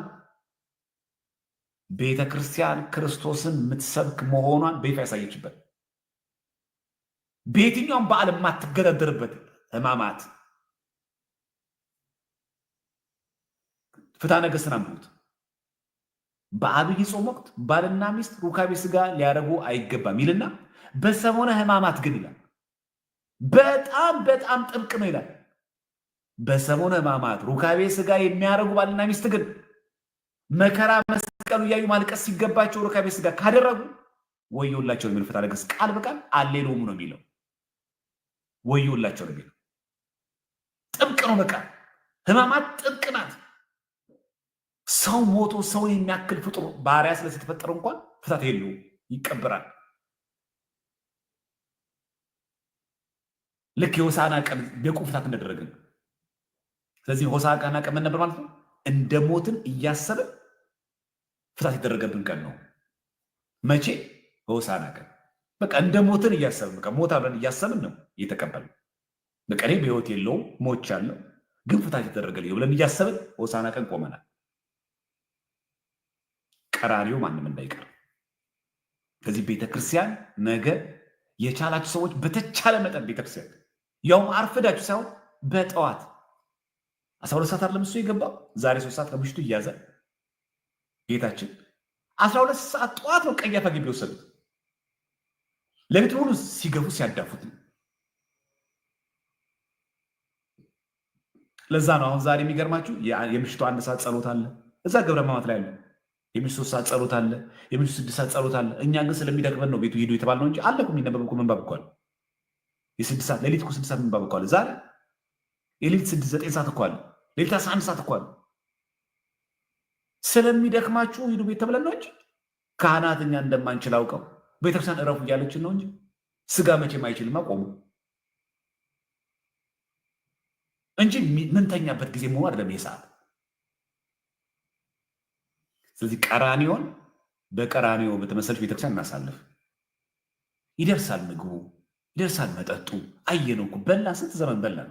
ቤተ ክርስቲያን ክርስቶስን የምትሰብክ መሆኗን በይፋ ያሳየችበት በየትኛውም በዓል የማትገዳደርበት ሕማማት ፍትሐ ነገሥትን አንብቡት። በአብይ ጾም ወቅት ባልና ሚስት ሩካቤ ስጋ ሊያደርጉ አይገባም ይልና በሰሞነ ሕማማት ግን ይላል በጣም በጣም ጥብቅ ነው ይላል። በሰሞነ ሕማማት ሩካቤ ስጋ የሚያደርጉ ባልና ሚስት ግን መከራ መስቀሉ እያዩ ማልቀስ ሲገባቸው ሩካቤ ስጋ ካደረጉ ወዮላቸው ነው የሚለው ፍትሐ ነገሥት ቃል በቃል አሌሉም ነው የሚለው። ወዮላቸው ነው የሚለው። ጥብቅ ነው። በቃ ሕማማት ጥብቅ ናት። ሰው ሞቶ ሰውን የሚያክል ፍጡር ባሪያ ስለተፈጠረ እንኳን ፍታት የለውም፣ ይቀበራል። ልክ የሆሳዕና ቀን የቁም ፍታት እንደደረግን። ስለዚህ ሆሳዕና ቀን ምን ነበር ማለት ነው? እንደ ሞትን እያሰብን ፍታት የተደረገብን ቀን ነው። መቼ? በሆሳዕና ቀን። በቃ እንደ ሞትን እያሰብን በቃ ሞት አብረን እያሰብን ነው እየተቀበልን። በቃ እኔ በህይወት የለውም ሞቻለሁ፣ ግን ፍታት የተደረገልኝ ብለን እያሰብን ሆሳዕና ቀን ቆመናል። ቀራንዮ ማንም እንዳይቀር። ከዚህ ቤተክርስቲያን ነገ የቻላችሁ ሰዎች በተቻለ መጠን ቤተክርስቲያን ያውም አርፍዳችሁ ሳይሆን በጠዋት 12 ሰዓት አይደለም እሱ የገባው ዛሬ 3 ሰዓት ከምሽቱ እያዘ ጌታችን 12 ሰዓት ጠዋት ነው ቀያፋ ግቢ ወሰዱት። ሌሊት ሙሉ ሲገፉ ሲያዳፉት። ለዛ ነው አሁን ዛሬ የሚገርማችሁ የምሽቱ 1 ሰዓት ጸሎት አለ እዛ ገብረ ሕማማት ላይ አለ። የምሽቱ 3 ሰዓት ጸሎት አለ። የምሽቱ 6 ሰዓት ጸሎት አለ። እኛ ግን ስለሚደክመን ነው ቤቱ ሄዱ የተባልነው እንጂ አለ እኮ የሚነበብ እኮ መንባብ እኮ አለ። የ6 ሰዓት ሌሊት እኮ 6 ሰዓት መንባብ እኮ አለ። ዛሬ የሌሊት 9 ሰዓት እኮ አለ። ሌሊት 11 ሰዓት እኮ አለ። ስለሚደክማችሁ ሂዱ ቤት ተብለን ነው እንጂ ካህናት እኛ እንደማንችል አውቀው ቤተክርስቲያን እረፉ እያለችን ነው እንጂ ስጋ መቼም አይችልም አቆሙ እንጂ ምንተኛበት ጊዜ መሆኑ አይደለም ይሄ ሰዓት። ስለዚህ ቀራንዮን በቀራንዮ በተመሰለች ቤተክርስቲያን እናሳልፍ። ይደርሳል ምግቡ፣ ይደርሳል መጠጡ። አየነው እኮ በላን፣ ስንት ዘመን በላን፣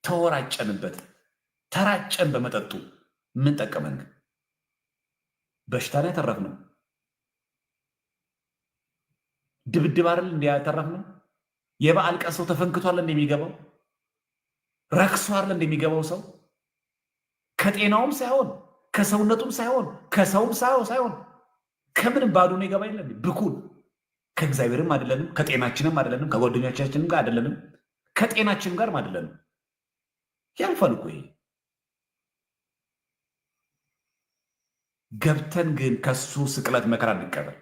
ተወራጨንበት፣ ተራጨን በመጠጡ። ምን ጠቀመን? በሽታን ያተረፍነው ድብድብ አይደል እንዲያተረፍነው። የበዓል ቀን ሰው ተፈንክቷል እንደሚገባው ረክሶ አይደል እንደሚገባው ሰው ከጤናውም ሳይሆን ከሰውነቱም ሳይሆን ከሰውም ሳይሆን ከምንም ባዶ ነው ይገባ የለም ብኩን። ከእግዚአብሔርም አይደለንም፣ ከጤናችንም አይደለንም፣ ከጓደኞቻችንም ጋር አይደለንም፣ ከጤናችንም ጋርም አይደለንም። ያልፋል እኮ ይሄ። ገብተን ግን ከሱ ስቅለት መከራ እንቀበል።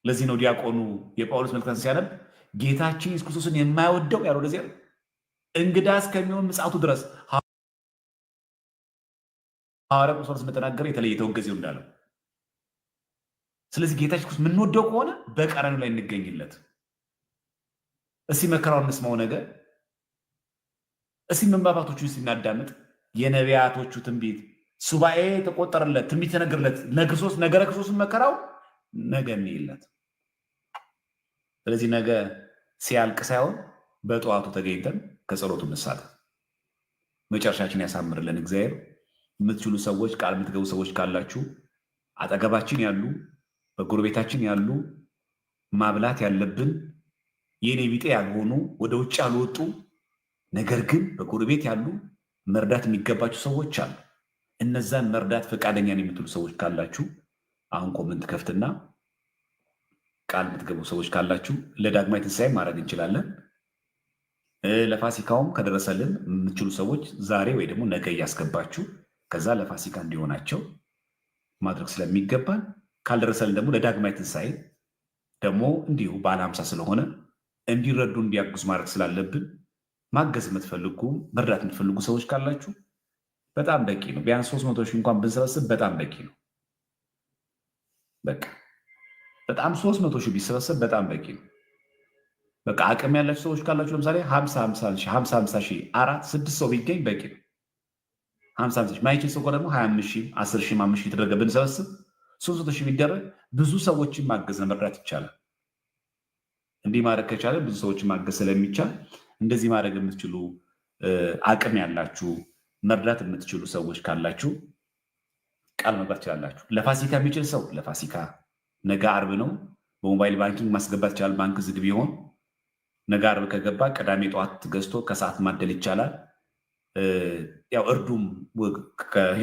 ለዚህ ነው ዲያቆኑ የጳውሎስ መልእክትን ሲያነብ ጌታችን ኢየሱስ ክርስቶስን የማይወደው ያለው ለዚህ እንግዳ እስከሚሆን ምጽአቱ ድረስ ሐዋርያው ጳውሎስ እንደተናገረ የተለየ ተወገዘው እንዳለው። ስለዚህ ጌታችን ክርስቶስ የምንወደው ከሆነ በቀራንዮ ላይ እንገኝለት። እስኪ መከራውን እንስማው ነገር እስኪ መንባባቶቹን ስናዳምጥ የነቢያቶቹ ትንቢት ሱባኤ ተቆጠረለት፣ ትንቢት ተነገረለት፣ ነገረ ክርስቶስን መከራው ነገ እንይለት። ስለዚህ ነገ ሲያልቅ ሳይሆን በጠዋቱ ተገኝተን ከጸሎቱ እንሳተፍ። መጨረሻችን ያሳምርልን እግዚአብሔር። የምትችሉ ሰዎች ቃል የምትገቡ ሰዎች ካላችሁ አጠገባችን ያሉ በጎረቤታችን ያሉ ማብላት ያለብን የኔ ቢጤ ያልሆኑ ወደ ውጭ ያልወጡ ነገር ግን በጎረቤት ያሉ መርዳት የሚገባችሁ ሰዎች አሉ። እነዛን መርዳት ፈቃደኛ ነው የምትሉ ሰዎች ካላችሁ አሁን ኮመንት ከፍትና ቃል የምትገቡ ሰዎች ካላችሁ ለዳግማይ ትንሣኤ ማድረግ እንችላለን። ለፋሲካውም ከደረሰልን የምትችሉ ሰዎች ዛሬ ወይ ደግሞ ነገ እያስገባችሁ ከዛ ለፋሲካ እንዲሆናቸው ማድረግ ስለሚገባን ካልደረሰልን ደግሞ ለዳግማይ ትንሣኤ ደግሞ እንዲሁ ባለ 50 ስለሆነ እንዲረዱ እንዲያግዙ ማድረግ ስላለብን ማገዝ የምትፈልጉ መርዳት የምትፈልጉ ሰዎች ካላችሁ በጣም በቂ ነው። ቢያንስ 300 ሺህ እንኳን ብንሰበስብ በጣም በቂ ነው። በቃ በጣም 300 ሺህ ቢሰበሰብ በጣም በቂ ነው። በቃ አቅም ያላችሁ ሰዎች ካላችሁ ለምሳሌ 50 ሺህ 4-6 ሰው ቢገኝ በቂ ነው። 50 ሺህ ማይችል ሰው ደግሞ 25 ሺህ 10 ሺህ 5 ሺህ የተደረገ ብንሰበስብ 300 ሺህ ቢደረግ ብዙ ሰዎችን ማገዝ መርዳት ይቻላል። እንዲህ ማድረግ ከቻለ ብዙ ሰዎችን ማገዝ ስለሚቻል እንደዚህ ማድረግ የምትችሉ አቅም ያላችሁ መርዳት የምትችሉ ሰዎች ካላችሁ ቃል መግባት ትችላላችሁ። ለፋሲካ የሚችል ሰው ለፋሲካ ነገ አርብ ነው። በሞባይል ባንኪንግ ማስገባት ይቻላል። ባንክ ዝግ ቢሆን ነገ አርብ ከገባ ቅዳሜ ጠዋት ገዝቶ ከሰዓት ማደል ይቻላል። ያው እርዱም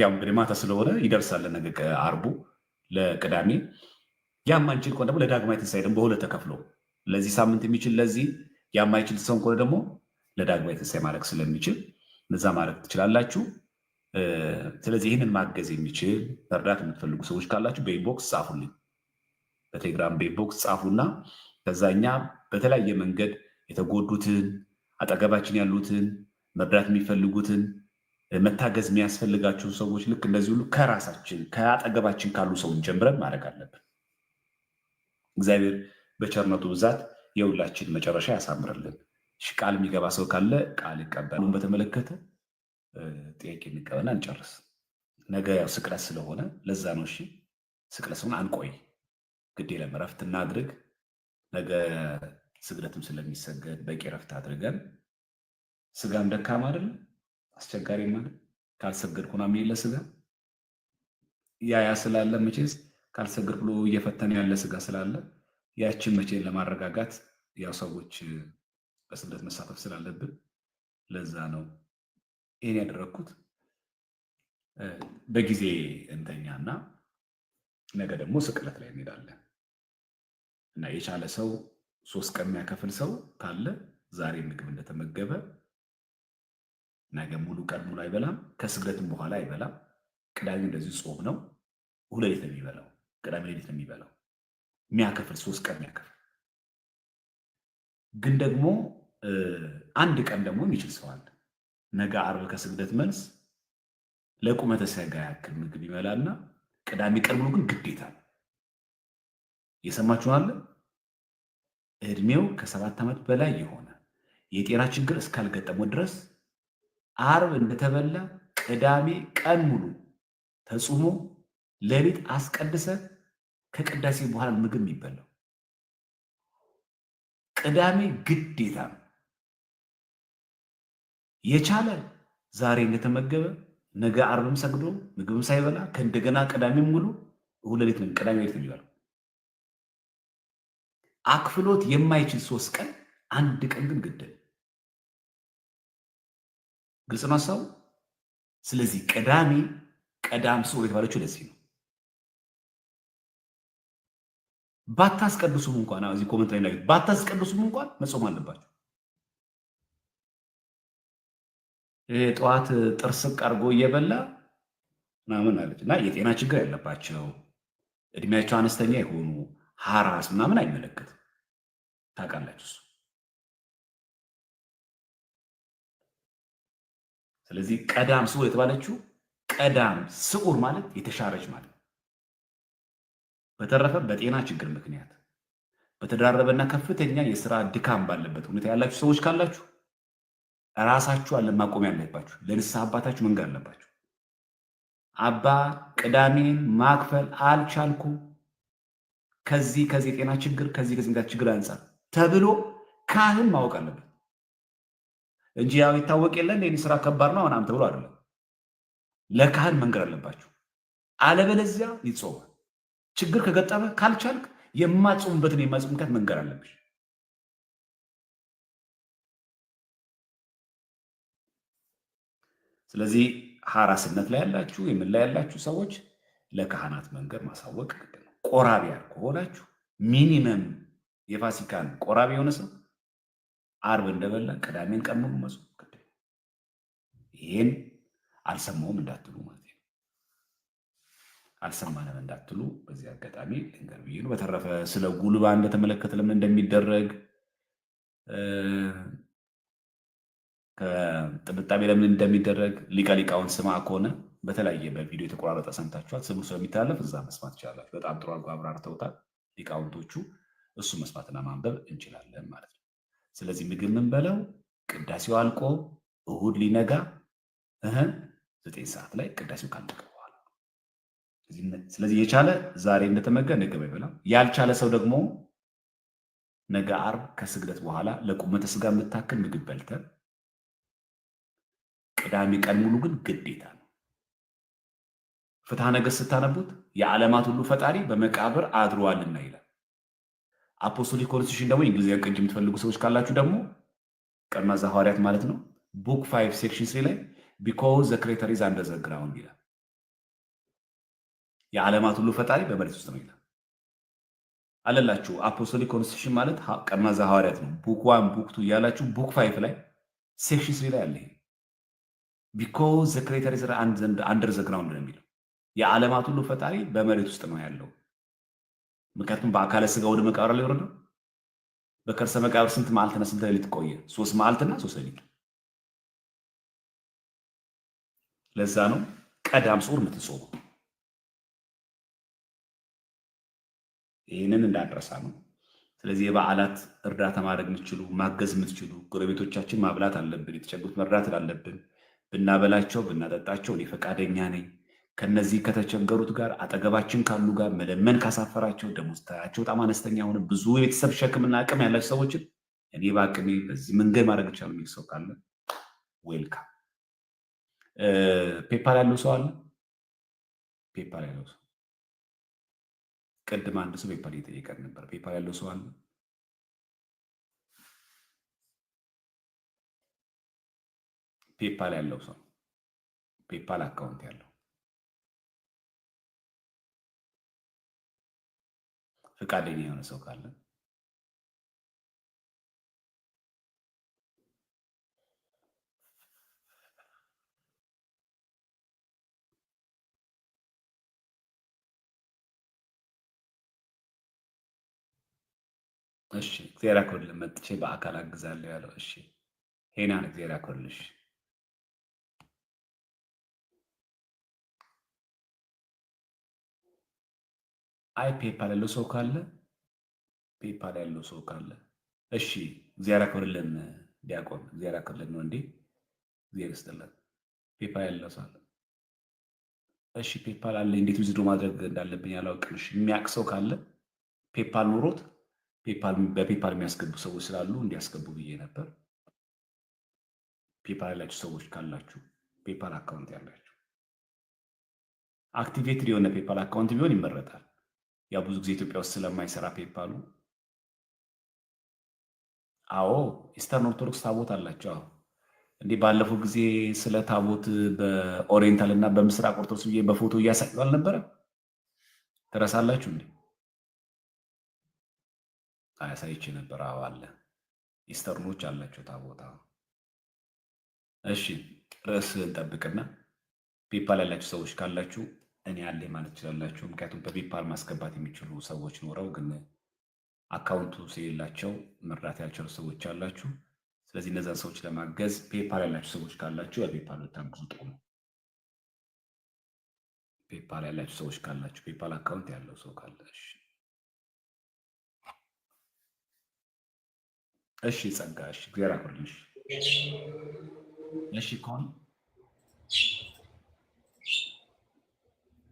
ያው እንግዲህ ማታ ስለሆነ ይደርሳል ነገ ከአርቡ ለቅዳሜ። ያማንችል ከሆነ ደግሞ ለዳግማይ ትንሣኤ ደግሞ በሁለት ተከፍሎ ለዚህ ሳምንት የሚችል ለዚህ ያማይችል ሰው ከሆነ ደግሞ ለዳግማይ ትንሣኤ ማድረግ ስለሚችል እነዛ ማድረግ ትችላላችሁ። ስለዚህ ይህንን ማገዝ የሚችል እርዳታ የምትፈልጉ ሰዎች ካላችሁ በኢንቦክስ ጻፉልኝ። በቴሌግራም በኢንቦክስ ጻፉና ከዛ እኛ በተለያየ መንገድ የተጎዱትን አጠገባችን ያሉትን መርዳት የሚፈልጉትን መታገዝ የሚያስፈልጋቸውን ሰዎች ልክ እንደዚህ ሁሉ ከራሳችን ከአጠገባችን ካሉ ሰውን ጀምረን ማድረግ አለብን። እግዚአብሔር በቸርነቱ ብዛት የሁላችን መጨረሻ ያሳምርልን። ቃል የሚገባ ሰው ካለ ቃል ይቀበሉን። በተመለከተ ጥያቄ እንቀበልና እንጨርስ። ነገ ያው ስቅለት ስለሆነ ለዛ ነው። እሺ ስቅለት ስለሆነ አንቆይ፣ ግድ የለም እረፍት እናድርግ። ነገ ስግደትም ስለሚሰገድ በቂ እረፍት አድርገን ስጋም ደካማ አይደል አስቸጋሪ ማለት ካልሰገድኩ ነው የሚል ለስጋ ያ ስላለ መቼስ ካልሰገድኩ ብሎ እየፈተነ ያለ ስጋ ስላለ ያችን መቼ ለማረጋጋት ያው ሰዎች በስግደት መሳተፍ ስላለብን ለዛ ነው ይሄን ያደረኩት። በጊዜ እንተኛና ነገ ደግሞ ስቅለት ላይ እንሄዳለን እና የቻለ ሰው 3 ቀን የሚያከፍል ሰው ካለ ዛሬ ምግብ እንደተመገበ ነገ ሙሉ ቀን ሙሉ አይበላም፣ ከስግደትም በኋላ አይበላም። ቅዳሜ እንደዚህ ጾም ነው፣ እሁድ ሌሊት ነው የሚበላው፣ ቅዳሜ ሌሊት ነው የሚበላው። የሚያከፍል 3 ቀን የሚያከፍል ግን ደግሞ አንድ ቀን ደግሞ የሚችል ሰው አለ። ነገ ዓርብ ከስግደት መልስ ለቁመተ ሥጋ ያክል ምግብ ይበላና ቅዳሜ ቀን ሙሉ ግን ግዴታ ነው። የሰማችሁ አለ እድሜው ከ7 ዓመት በላይ የሆነ የጤና ችግር እስካልገጠመው ድረስ ዓርብ እንደተበላ ቅዳሜ ቀን ሙሉ ተጾሞ ሌሊት አስቀድሰ ከቅዳሴ በኋላ ምግብ የሚበላው ቅዳሜ ግዴታ ነው። የቻለ ዛሬ እንደተመገበ ነገ ዓርብም ሰግዶ ምግብም ሳይበላ ከእንደገና ቅዳሜም ሙሉ እሁድ ሌሊት ነው ቅዳሜ ሌሊት ነው የሚበላው። አክፍሎት የማይችል 3 ቀን አንድ ቀን ግን ግድል ግልጽ ነው ሐሳቡ። ስለዚህ ቅዳሜ ቀዳም ስዑር የተባለችው ለዚህ ነው። ባታስቀድሱም እንኳን እዚህ ኮሜንት ላይ ባታስቀድሱም እንኳን መጾም አለባችሁ። ጠዋት ጥርስቅ አድርጎ እየበላ ምናምን አለች እና የጤና ችግር ያለባቸው እድሜያቸው አነስተኛ የሆኑ ሐራስ ምናምን አይመለከትም። ታውቃላችሁ እሱ። ስለዚህ ቀዳም ስዑር የተባለችው ቀዳም ስዑር ማለት የተሻረች ማለት። በተረፈ በጤና ችግር ምክንያት በተደራረበና ከፍተኛ የስራ ድካም ባለበት ሁኔታ ያላችሁ ሰዎች ካላችሁ ራሳችሁ አለ ማቆም ያለባችሁ ለንስሐ አባታችሁ መንገር አለባችሁ። አባ ቅዳሜን ማክፈል አልቻልኩ ከዚህ የጤና ችግር ከዚህ ችግር አንጻር ተብሎ ካህን ማወቅ አለበት እንጂ ያው ይታወቅ የለ እንደ ስራ ከባድ ነው ምናምን ተብሎ አይደለም። ለካህን መንገር አለባችሁ። አለበለዚያ ይጾማል። ችግር ከገጠመ ካልቻልክ የማጾምበትን የማጾምካት መንገር አለብሽ። ስለዚህ ሐራስነት ላይ ያላችሁ የምን ላይ ያላችሁ ሰዎች ለካህናት መንገር ማሳወቅ ግድ ነው። ቆራቢያ ከሆናችሁ ሚኒመም የፋሲካን ቆራቢ የሆነ ሰው ዓርብ እንደበላ ቅዳሜን ቀን ሙሉ መጾም ግድ ነው። ይሄን አልሰማውም እንዳትሉ ማለት ነው። አልሰማንም እንዳትሉ በዚህ አጋጣሚ ልንገር ብዬ ነው። በተረፈ ስለ ጉልባን በተመለከተ ለምን እንደሚደረግ ከጥብጣቤ ለምን እንደሚደረግ ሊቀ ሊቃውንት ስምዐ ከሆነ በተለያየ በቪዲዮ የተቆራረጠ ሰምታችኋል። ስሙ ስለሚተላለፍ እዛ መስማት ይቻላል። በጣም ጥሩ አድርጎ አብራርተውታል ሊቃውንቶቹ። እሱ መስማትና ማንበብ እንችላለን ማለት ነው። ስለዚህ ምግብ የምንበላው ቅዳሴው አልቆ እሁድ ሊነጋ 9 ሰዓት ላይ ቅዳሴው ካለቀ በኋላ። ስለዚህ የቻለ ዛሬ እንደተመገበ ነገ አይበላም። ያልቻለ ሰው ደግሞ ነገ ዓርብ ከስግደት በኋላ ለቁመተ ሥጋ የምታክል ምግብ በልተን ቅዳሜ ቀን ሙሉ ግን ግዴታ ነው። ፍትሐ ነገሥት ስታነቡት የዓለማት ሁሉ ፈጣሪ በመቃብር አድሯልና ይላል። አፖስቶሊክ ኮንስቲቱሽን ደግሞ የእንግሊዝኛ ቅጅ የምትፈልጉ ሰዎች ካላችሁ ደግሞ ቀድመ ሐዋርያት ማለት ነው ቡክ 5 ሴክሽን 3 ላይ ቢኮዝ ዘ ክሬተር ኢዝ አንደር ዘ ግራውንድ ይላል። የዓለማት ሁሉ ፈጣሪ በመሬት ውስጥ ነው ይላል አለላችሁ። አፖስቶሊክ ኮንስቲቱሽን ማለት ቀድመ ሐዋርያት ነው። ቡክ 1 ቡክ 2 እያላችሁ ቡክ 5 ላይ ሴክሽን 3 ላይ አለ ቢኮዝ ዘ ክሬተር ኢዝ አንደር ዘ ግራውንድ ነው የሚለው። የዓለማት ሁሉ ፈጣሪ በመሬት ውስጥ ነው ያለው። ምክንያቱም በአካለ ሥጋ ወደ መቃብር ላይ ወረደ። በከርሰ መቃብር ስንት መዓልትና ስንት ሌሊት ቆየ? 3 መዓልትና 3 ሌሊት። ለዛ ነው ቀዳም ጾር የምትጾመው። ይህንን እንዳንረሳ ነው። ስለዚህ የበዓላት እርዳታ ማድረግ የምትችሉ ማገዝ የምትችሉ ጎረቤቶቻችን ማብላት አለብን፣ የተቸገሩት መርዳት አለብን። ብናበላቸው ብናጠጣቸው እኔ ፈቃደኛ ነኝ። ከነዚህ ከተቸገሩት ጋር አጠገባችን ካሉ ጋር መለመን ካሳፈራቸው ደሞዝታቸው በጣም አነስተኛ ሆነ ብዙ የቤተሰብ ሸክምና አቅም ያላቸው ሰዎችን እኔ በአቅሜ በዚህ መንገድ ማድረግ ይቻላል የሚል ሰው ካለ ዌልካም። ፔፓል ያለው ሰው አለ? ፔፓል ያለው ሰው ቅድም አንድ ሰው ፔፓል እየጠየቀን ነበር። ፔፓል ያለው ሰው አለ? ፔፓል ያለው ሰው ፔፓል አካውንት ያለው ፈቃደኛ የሆነ ሰው ካለ እሺ፣ እግዚአብሔር ያክብርልን። መጥቼ በአካል አግዛለሁ ያለው እሺ፣ ሄናን እግዚአብሔር ያክብርልሽ። አይ ፔፓል ያለው ሰው ካለ ፔፓል ያለው ሰው ካለ እሺ፣ እግዚአብሔር ያክብርልን። ዲያቆን እግዚአብሔር ያክብርልን ነው እንዴ? እግዚአብሔር ይስጥልን። ፔፓል ያለው ሰው አለ? እሺ፣ ፔፓል አለ። እንዴት ዊዝድሮ ማድረግ እንዳለብኝ አላውቅም። እሺ፣ የሚያውቅ ሰው ካለ ፔፓል ኑሮት በፔፓል የሚያስገቡ ሰዎች ስላሉ እንዲያስገቡ ብዬ ነበር። ፔፓል ያላችሁ ሰዎች ካላችሁ ፔፓል አካውንት ያላችሁ አክቲቬትድ የሆነ ፔፓል አካውንት ቢሆን ይመረጣል። ያው ብዙ ጊዜ ኢትዮጵያ ውስጥ ስለማይሰራ ፔፓሉ። አዎ ኢስተርን ኦርቶዶክስ ታቦት አላቸው። አዎ እንዲህ ባለፈው ጊዜ ስለ ታቦት በኦሪየንታል እና በምስራቅ ኦርቶዶክስ ብዬ በፎቶ እያሳዩ አልነበረም? ትረሳላችሁ እንዴ? አያሳይቼ ነበር። አዎ አለ። ኢስተርኖች አላቸው ታቦታ። እሺ ርዕስ እንጠብቅና ፔፓል ያላችሁ ሰዎች ካላችሁ እኔ አለ ማለት ትችላላችሁ። ምክንያቱም በፔፓል ማስገባት የሚችሉ ሰዎች ኖረው ግን አካውንቱ ስለሌላቸው መርዳት ያልቻሉ ሰዎች አላችሁ። ስለዚህ እነዛን ሰዎች ለማገዝ ፔፓል ያላችሁ ሰዎች ካላችሁ በፔፓል ብታግዙ ጥሩ ነው። ፔፓል ያላችሁ ሰዎች ካላችሁ ፔፓል አካውንት ያለው ሰው ካለ እሺ ጸጋ፣ እሺ እግዚአብሔር ያክብርልሽ። እሺ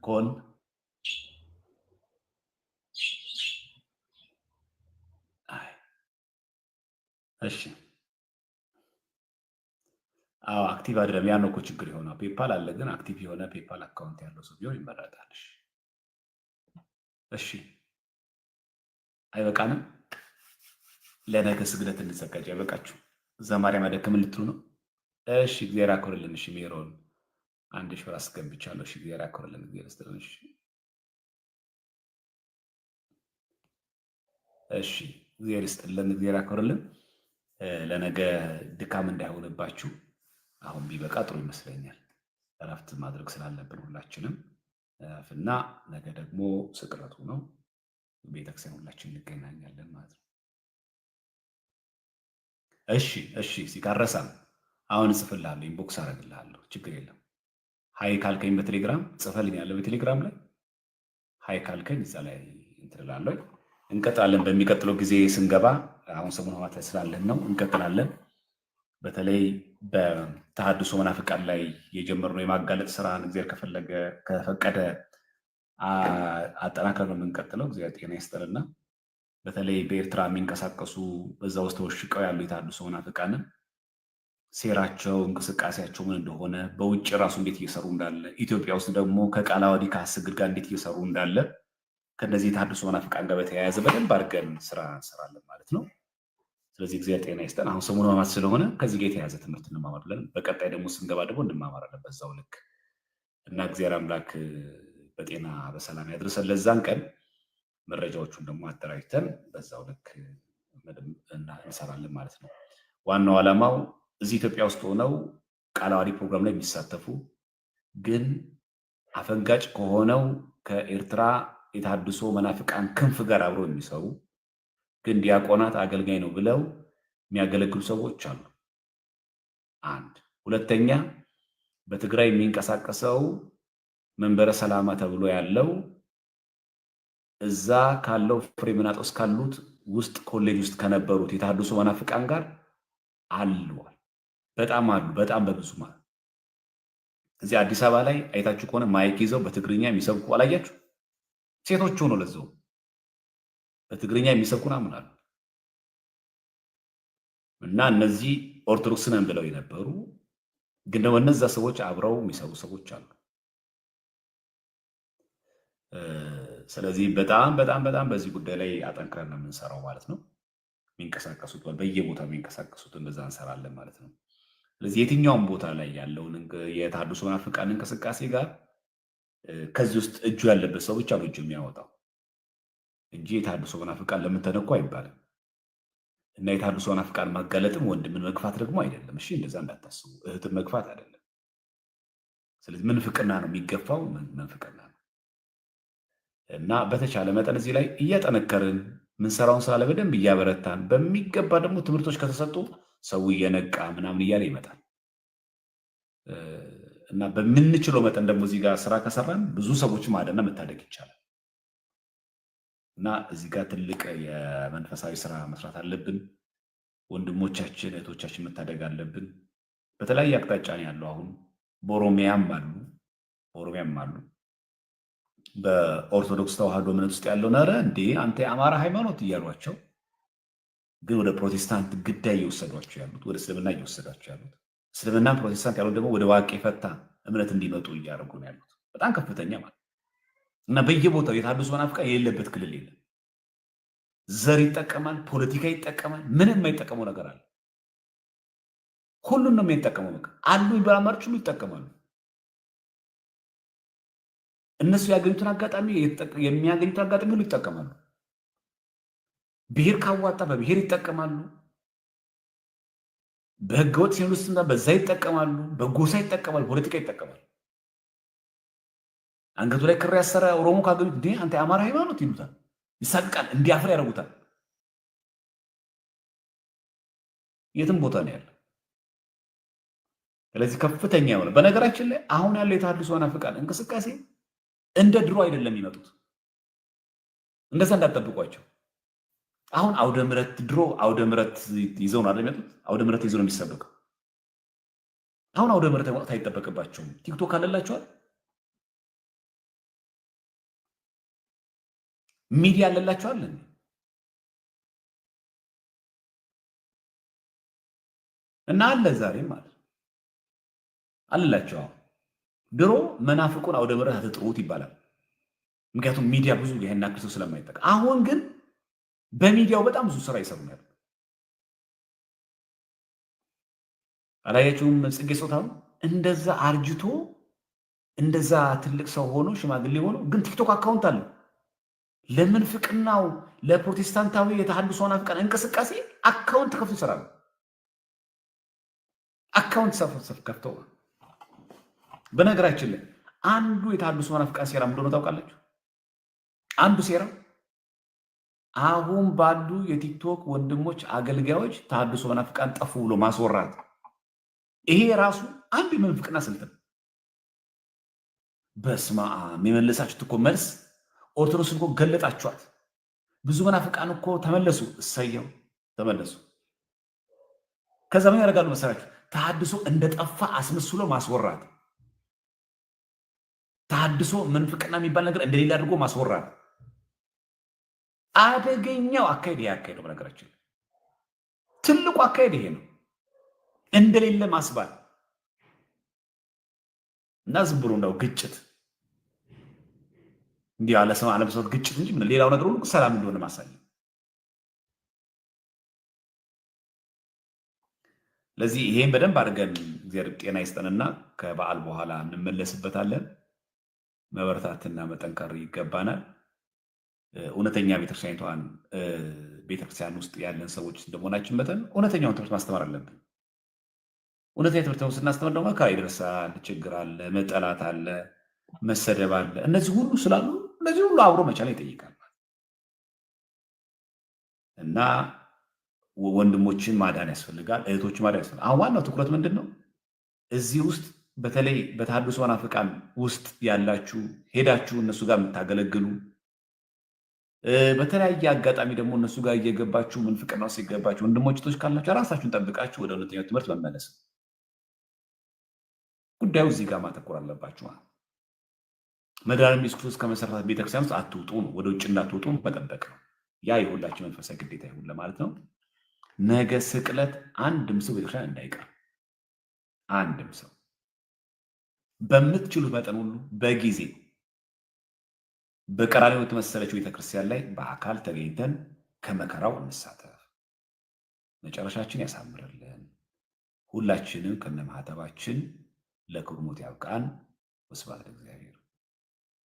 ኮን እሺ አዎ አክቲቭ አይደለም። ያ ነው እኮ ችግር የሆነው። ፔፓል አለ ግን አክቲቭ የሆነ ፔፓል አካውንት ያለው ሰው ቢሆን ይመረጣል። እሺ አይበቃንም? ለነገ ስግደት እንዘጋጅ። አይበቃችሁ? እዛ ማርያም አደከምን ልትሉ ነው? እሺ እግዚአብሔር ያክብርልን። እሺ ሜሮን 1000 ብር አስገብቻለሁ። እሺ እግዚአብሔር ያክብርልን። እግዚአብሔር ይስጥልን። እሺ እግዚአብሔር ይስጥልን። እግዚአብሔር ያክብርልን። ለነገ ድካም እንዳይሆንባችሁ አሁን ቢበቃ ጥሩ ይመስለኛል። እረፍት ማድረግ ስላለብን ሁላችንም እና ነገ ደግሞ ስቅለቱ ነው። ቤተክርስቲያን ሁላችን እንገናኛለን ማለት ነው። እሺ እሺ ሲካረሳም አሁን እጽፍልሃለሁ፣ ኢንቦክስ አደርግልሃለሁ። ችግር የለም። ሀይ ካልከኝ በቴሌግራም ጽፈልኝ ያለው በቴሌግራም ላይ ሀይ ካልከኝ እዛ ላይ እንትላለሁ። እንቀጥላለን። በሚቀጥለው ጊዜ ስንገባ አሁን ሰሞኑን ማታ ስላለን ነው እንቀጥላለን። በተለይ በተሐድሶ መናፍቃን ላይ የጀመርነው የማጋለጥ ስራን እግዚአብሔር ከፈለገ ከፈቀደ አጠናከር ነው የምንቀጥለው። እግዚአብሔር ጤና ይስጥልና በተለይ በኤርትራ የሚንቀሳቀሱ በዛ ውስጥ ተወሽቀው ያሉ የተሐድሶ መናፍቃንን ሴራቸው፣ እንቅስቃሴያቸው ምን እንደሆነ በውጭ ራሱ እንዴት እየሰሩ እንዳለ ኢትዮጵያ ውስጥ ደግሞ ከቃለ ዓዋዲ ከአስግድ ጋር እንዴት እየሰሩ እንዳለ ከነዚህ የተሐድሶ መናፍቃን ጋር በተያያዘ በደንብ አድርገን ስራ እንሰራለን ማለት ነው። ስለዚህ እግዚአብሔር ጤና ይስጠን። አሁን ሰሞኑን ሕማማት ስለሆነ ከዚህ ጋር የተያያዘ ትምህርት እንማማራለን። በቀጣይ ደግሞ ስንገባ ደግሞ እንማማራለን በዛው ልክ እና እግዚአብሔር አምላክ በጤና በሰላም ያድርሰን ለዛን ቀን። መረጃዎቹን ደግሞ አደራጅተን በዛው ልክ እንሰራለን ማለት ነው። ዋናው ዓላማው እዚህ ኢትዮጵያ ውስጥ ሆነው ቃለ ዓዋዲ ፕሮግራም ላይ የሚሳተፉ ግን አፈንጋጭ ከሆነው ከኤርትራ የተሐድሶ መናፍቃን ክንፍ ጋር አብረው የሚሰሩ ግን ዲያቆናት አገልጋይ ነው ብለው የሚያገለግሉ ሰዎች አሉ። አንድ ሁለተኛ በትግራይ የሚንቀሳቀሰው መንበረ ሰላማ ተብሎ ያለው እዛ ካለው ፍሬምናጦስ ካሉት ውስጥ ኮሌጅ ውስጥ ከነበሩት የተሐድሶ መናፍቃን ጋር አልሏል። በጣም አሉ፣ በጣም በብዙ ማለት። እዚህ አዲስ አበባ ላይ አይታችሁ ከሆነ ማይክ ይዘው በትግርኛ የሚሰብኩ አላያችሁ? ሴቶች ሆኖ ለዛው በትግርኛ የሚሰብኩን አምናሉ። እና እነዚህ ኦርቶዶክስ ነን ብለው የነበሩ ግን ደግሞ እነዛ ሰዎች አብረው የሚሰሩ ሰዎች አሉ። ስለዚህ በጣም በጣም በጣም በዚህ ጉዳይ ላይ አጠንክረን ነው የምንሰራው ማለት ነው። የሚንቀሳቀሱት በየቦታው የሚንቀሳቀሱት እንደዛ እንሰራለን ማለት ነው። ስለዚህ የትኛውም ቦታ ላይ ያለውን የተሐድሶ መናፍቃን እንቅስቃሴ ጋር ከዚህ ውስጥ እጁ ያለበት ሰው ብቻ ነው እጁ የሚያወጣው እንጂ የተሐድሶ መናፍቃን ለምን ተነኩ አይባልም። እና የተሐድሶ መናፍቃን ማጋለጥም ወንድምን መግፋት ደግሞ አይደለም። እሺ እንደዛ እንዳታስቡ፣ እህትን መግፋት አይደለም። ስለዚህ ምንፍቅና ነው የሚገፋው፣ ምንፍቅና ነው። እና በተቻለ መጠን እዚህ ላይ እያጠነከርን ምንሰራውን ስራ በደንብ እያበረታን በሚገባ ደግሞ ትምህርቶች ከተሰጡ ሰው እየነቃ ምናምን እያለ ይመጣል። እና በምንችለው መጠን ደግሞ እዚህ ጋር ስራ ከሰራን ብዙ ሰዎች ማዳንና መታደግ ይቻላል። እና እዚህ ጋር ትልቅ የመንፈሳዊ ስራ መስራት አለብን። ወንድሞቻችን እህቶቻችን መታደግ አለብን። በተለያየ አቅጣጫ ነው ያለው። አሁን በኦሮሚያም አሉ በኦርቶዶክስ ተዋህዶ እምነት ውስጥ ያለው ነረ እንዴ አንተ የአማራ ሃይማኖት እያሏቸው ግን ወደ ፕሮቴስታንት ግዳይ እየወሰዷቸው ያሉት፣ ወደ እስልምና እየወሰዷቸው ያሉት፣ እስልምና ፕሮቴስታንት ያሉት ደግሞ ወደ ዋቄ ፈታ እምነት እንዲመጡ እያደረጉ ነው ያሉት። በጣም ከፍተኛ ማለት እና በየቦታው የተሐድሶ መናፍቃን የሌለበት ክልል የለም። ዘር ይጠቀማል፣ ፖለቲካ ይጠቀማል። ምንም የማይጠቀመው ነገር አለ? ሁሉን ነው የሚጠቀመው። በቃ አሉ በአማራጭ ሁሉ ይጠቀማሉ። እነሱ ያገኙትን አጋጣሚ የሚያገኙትን አጋጣሚ ሁሉ ይጠቀማሉ። ብሔር ካዋጣ በብሔር ይጠቀማሉ። በህገወጥ ሲኖዶስና በዛ ይጠቀማሉ። በጎሳ ይጠቀማሉ። ፖለቲካ ይጠቀማሉ። አንገቱ ላይ ክር ያሰረ ኦሮሞ ካገኙት እንዴ አንተ የአማራ ሃይማኖት ይሉታል። ይሳቃል፣ እንዲያፍር ያደርጉታል። የትም ቦታ ነው ያለው። ስለዚህ ከፍተኛ የሆነ በነገራችን ላይ አሁን ያለው የተሐድሶ መናፍቃን እንቅስቃሴ እንደ ድሮ አይደለም የሚመጡት። እንደዛ እንዳትጠብቋቸው። አሁን አውደ ምሕረት ድሮ አውደ ምሕረት ይዘው ነው አይደል የሚመጡት? አውደ ምሕረት ይዘው ነው የሚሰበከው። አሁን አውደ ምሕረት መውጣት አይጠበቅባቸውም። ቲክቶክ አለላቸዋል፣ ሚዲያ አለላቸዋል እና አለ ዛሬም ማለት አለላቸው። ድሮ መናፍቁን አውደ ምሕረት አትጥሩት ይባላል። ምክንያቱም ሚዲያ ብዙ ይሄን ያክል ሰው ስለማይጠቀም። አሁን ግን በሚዲያው በጣም ብዙ ስራ ይሰሩ ነው። አላያችሁም? ጽጌ ጾታው እንደዛ አርጅቶ እንደዛ ትልቅ ሰው ሆኖ ሽማግሌ ሆኖ ግን ቲክቶክ አካውንት አለ። ለምንፍቅናው ለፕሮቴስታንታዊ የተሐድሶ መናፍቃን እንቅስቃሴ አካውንት ከፍቶ ይሰራሉ። አካውንት ሰፍ ከፍተው። በነገራችን ላይ አንዱ የተሐድሶ መናፍቃን ሴራ ምንድነው ታውቃላችሁ? አንዱ ሴራ አሁን ባሉ የቲክቶክ ወንድሞች አገልጋዮች ተሐድሶ መናፍቃን ጠፉ ብሎ ማስወራት። ይሄ ራሱ አንዱ የምንፍቅና ስልት ነው። በስመ አብ የመለሳችሁት እኮ መልስ ኦርቶዶክስ እኮ ገለጣችኋት። ብዙ መናፍቃን እኮ ተመለሱ። እሰየው ተመለሱ። ከዛ ምን ያደርጋሉ መሰላችሁ? ተሐድሶ እንደጠፋ አስመስሎ ማስወራት። ተሐድሶ ምንፍቅና የሚባል ነገር እንደሌላ አድርጎ ማስወራት። አደገኛው አካሄድ ይሄ አካሄድ ነው። በነገራችን ትልቁ አካሄድ ይሄ ነው። እንደሌለ ማስባል እና ዝም ብሎ ነው ግጭት እንዲህ ያለ ሰው አለመሰረት ግጭት እንጂ ምን ሌላው ነገር ሁሉ ሰላም እንደሆነ ማሳየት። ለዚህ ይሄን በደንብ አድርገን እግዚአብሔር ጤና ይስጠንና ከበዓል በኋላ እንመለስበታለን። መበረታትና መጠንከር ይገባናል። እውነተኛ ቤተክርስቲያን ውስጥ ያለን ሰዎች እንደመሆናችን መጠን እውነተኛውን ትምህርት ማስተማር አለብን። እውነተኛ ትምህርት ስናስተምር ደግሞ መከራ ይደርሳል፣ ችግር አለ፣ መጠላት አለ፣ መሰደብ አለ። እነዚህ ሁሉ ስላሉ እነዚህ ሁሉ አብሮ መቻል ይጠይቃል እና ወንድሞችን ማዳን ያስፈልጋል፣ እህቶችን ማዳን ያስፈልጋል። አሁን ዋናው ትኩረት ምንድን ነው? እዚህ ውስጥ በተለይ በተሐድሶ መናፍቃን ውስጥ ያላችሁ ሄዳችሁ እነሱ ጋር የምታገለግሉ በተለያየ አጋጣሚ ደግሞ እነሱ ጋር እየገባችሁ ምንፍቅና ውስጥ የገባችሁ ወንድሞች እህቶች ካላችሁ ራሳችሁን ጠብቃችሁ ወደ እውነተኛው ትምህርት መመለስ። ጉዳዩ እዚህ ጋር ማተኮር አለባችሁ። መድኃኒዓለም ኢየሱስ ክርስቶስ ከመሰረታት ቤተክርስቲያን ውስጥ አትውጡ ነው፣ ወደ ውጭ እንዳትወጡ መጠበቅ ነው። ያ የሁላችን መንፈሳዊ ግዴታ ይሁን ለማለት ነው። ነገ ስቅለት አንድም ሰው ቤተክርስቲያን እንዳይቀር፣ አንድም ሰው በምትችሉት መጠን ሁሉ በጊዜ በቀራንዮ የተመሰለችው ቤተክርስቲያን ላይ በአካል ተገኝተን ከመከራው እንሳተፍ። መጨረሻችን ያሳምርልን። ሁላችንም ከነማህተባችን ለክብር ሞት ያብቃን። ወስብሐት ለእግዚአብሔር።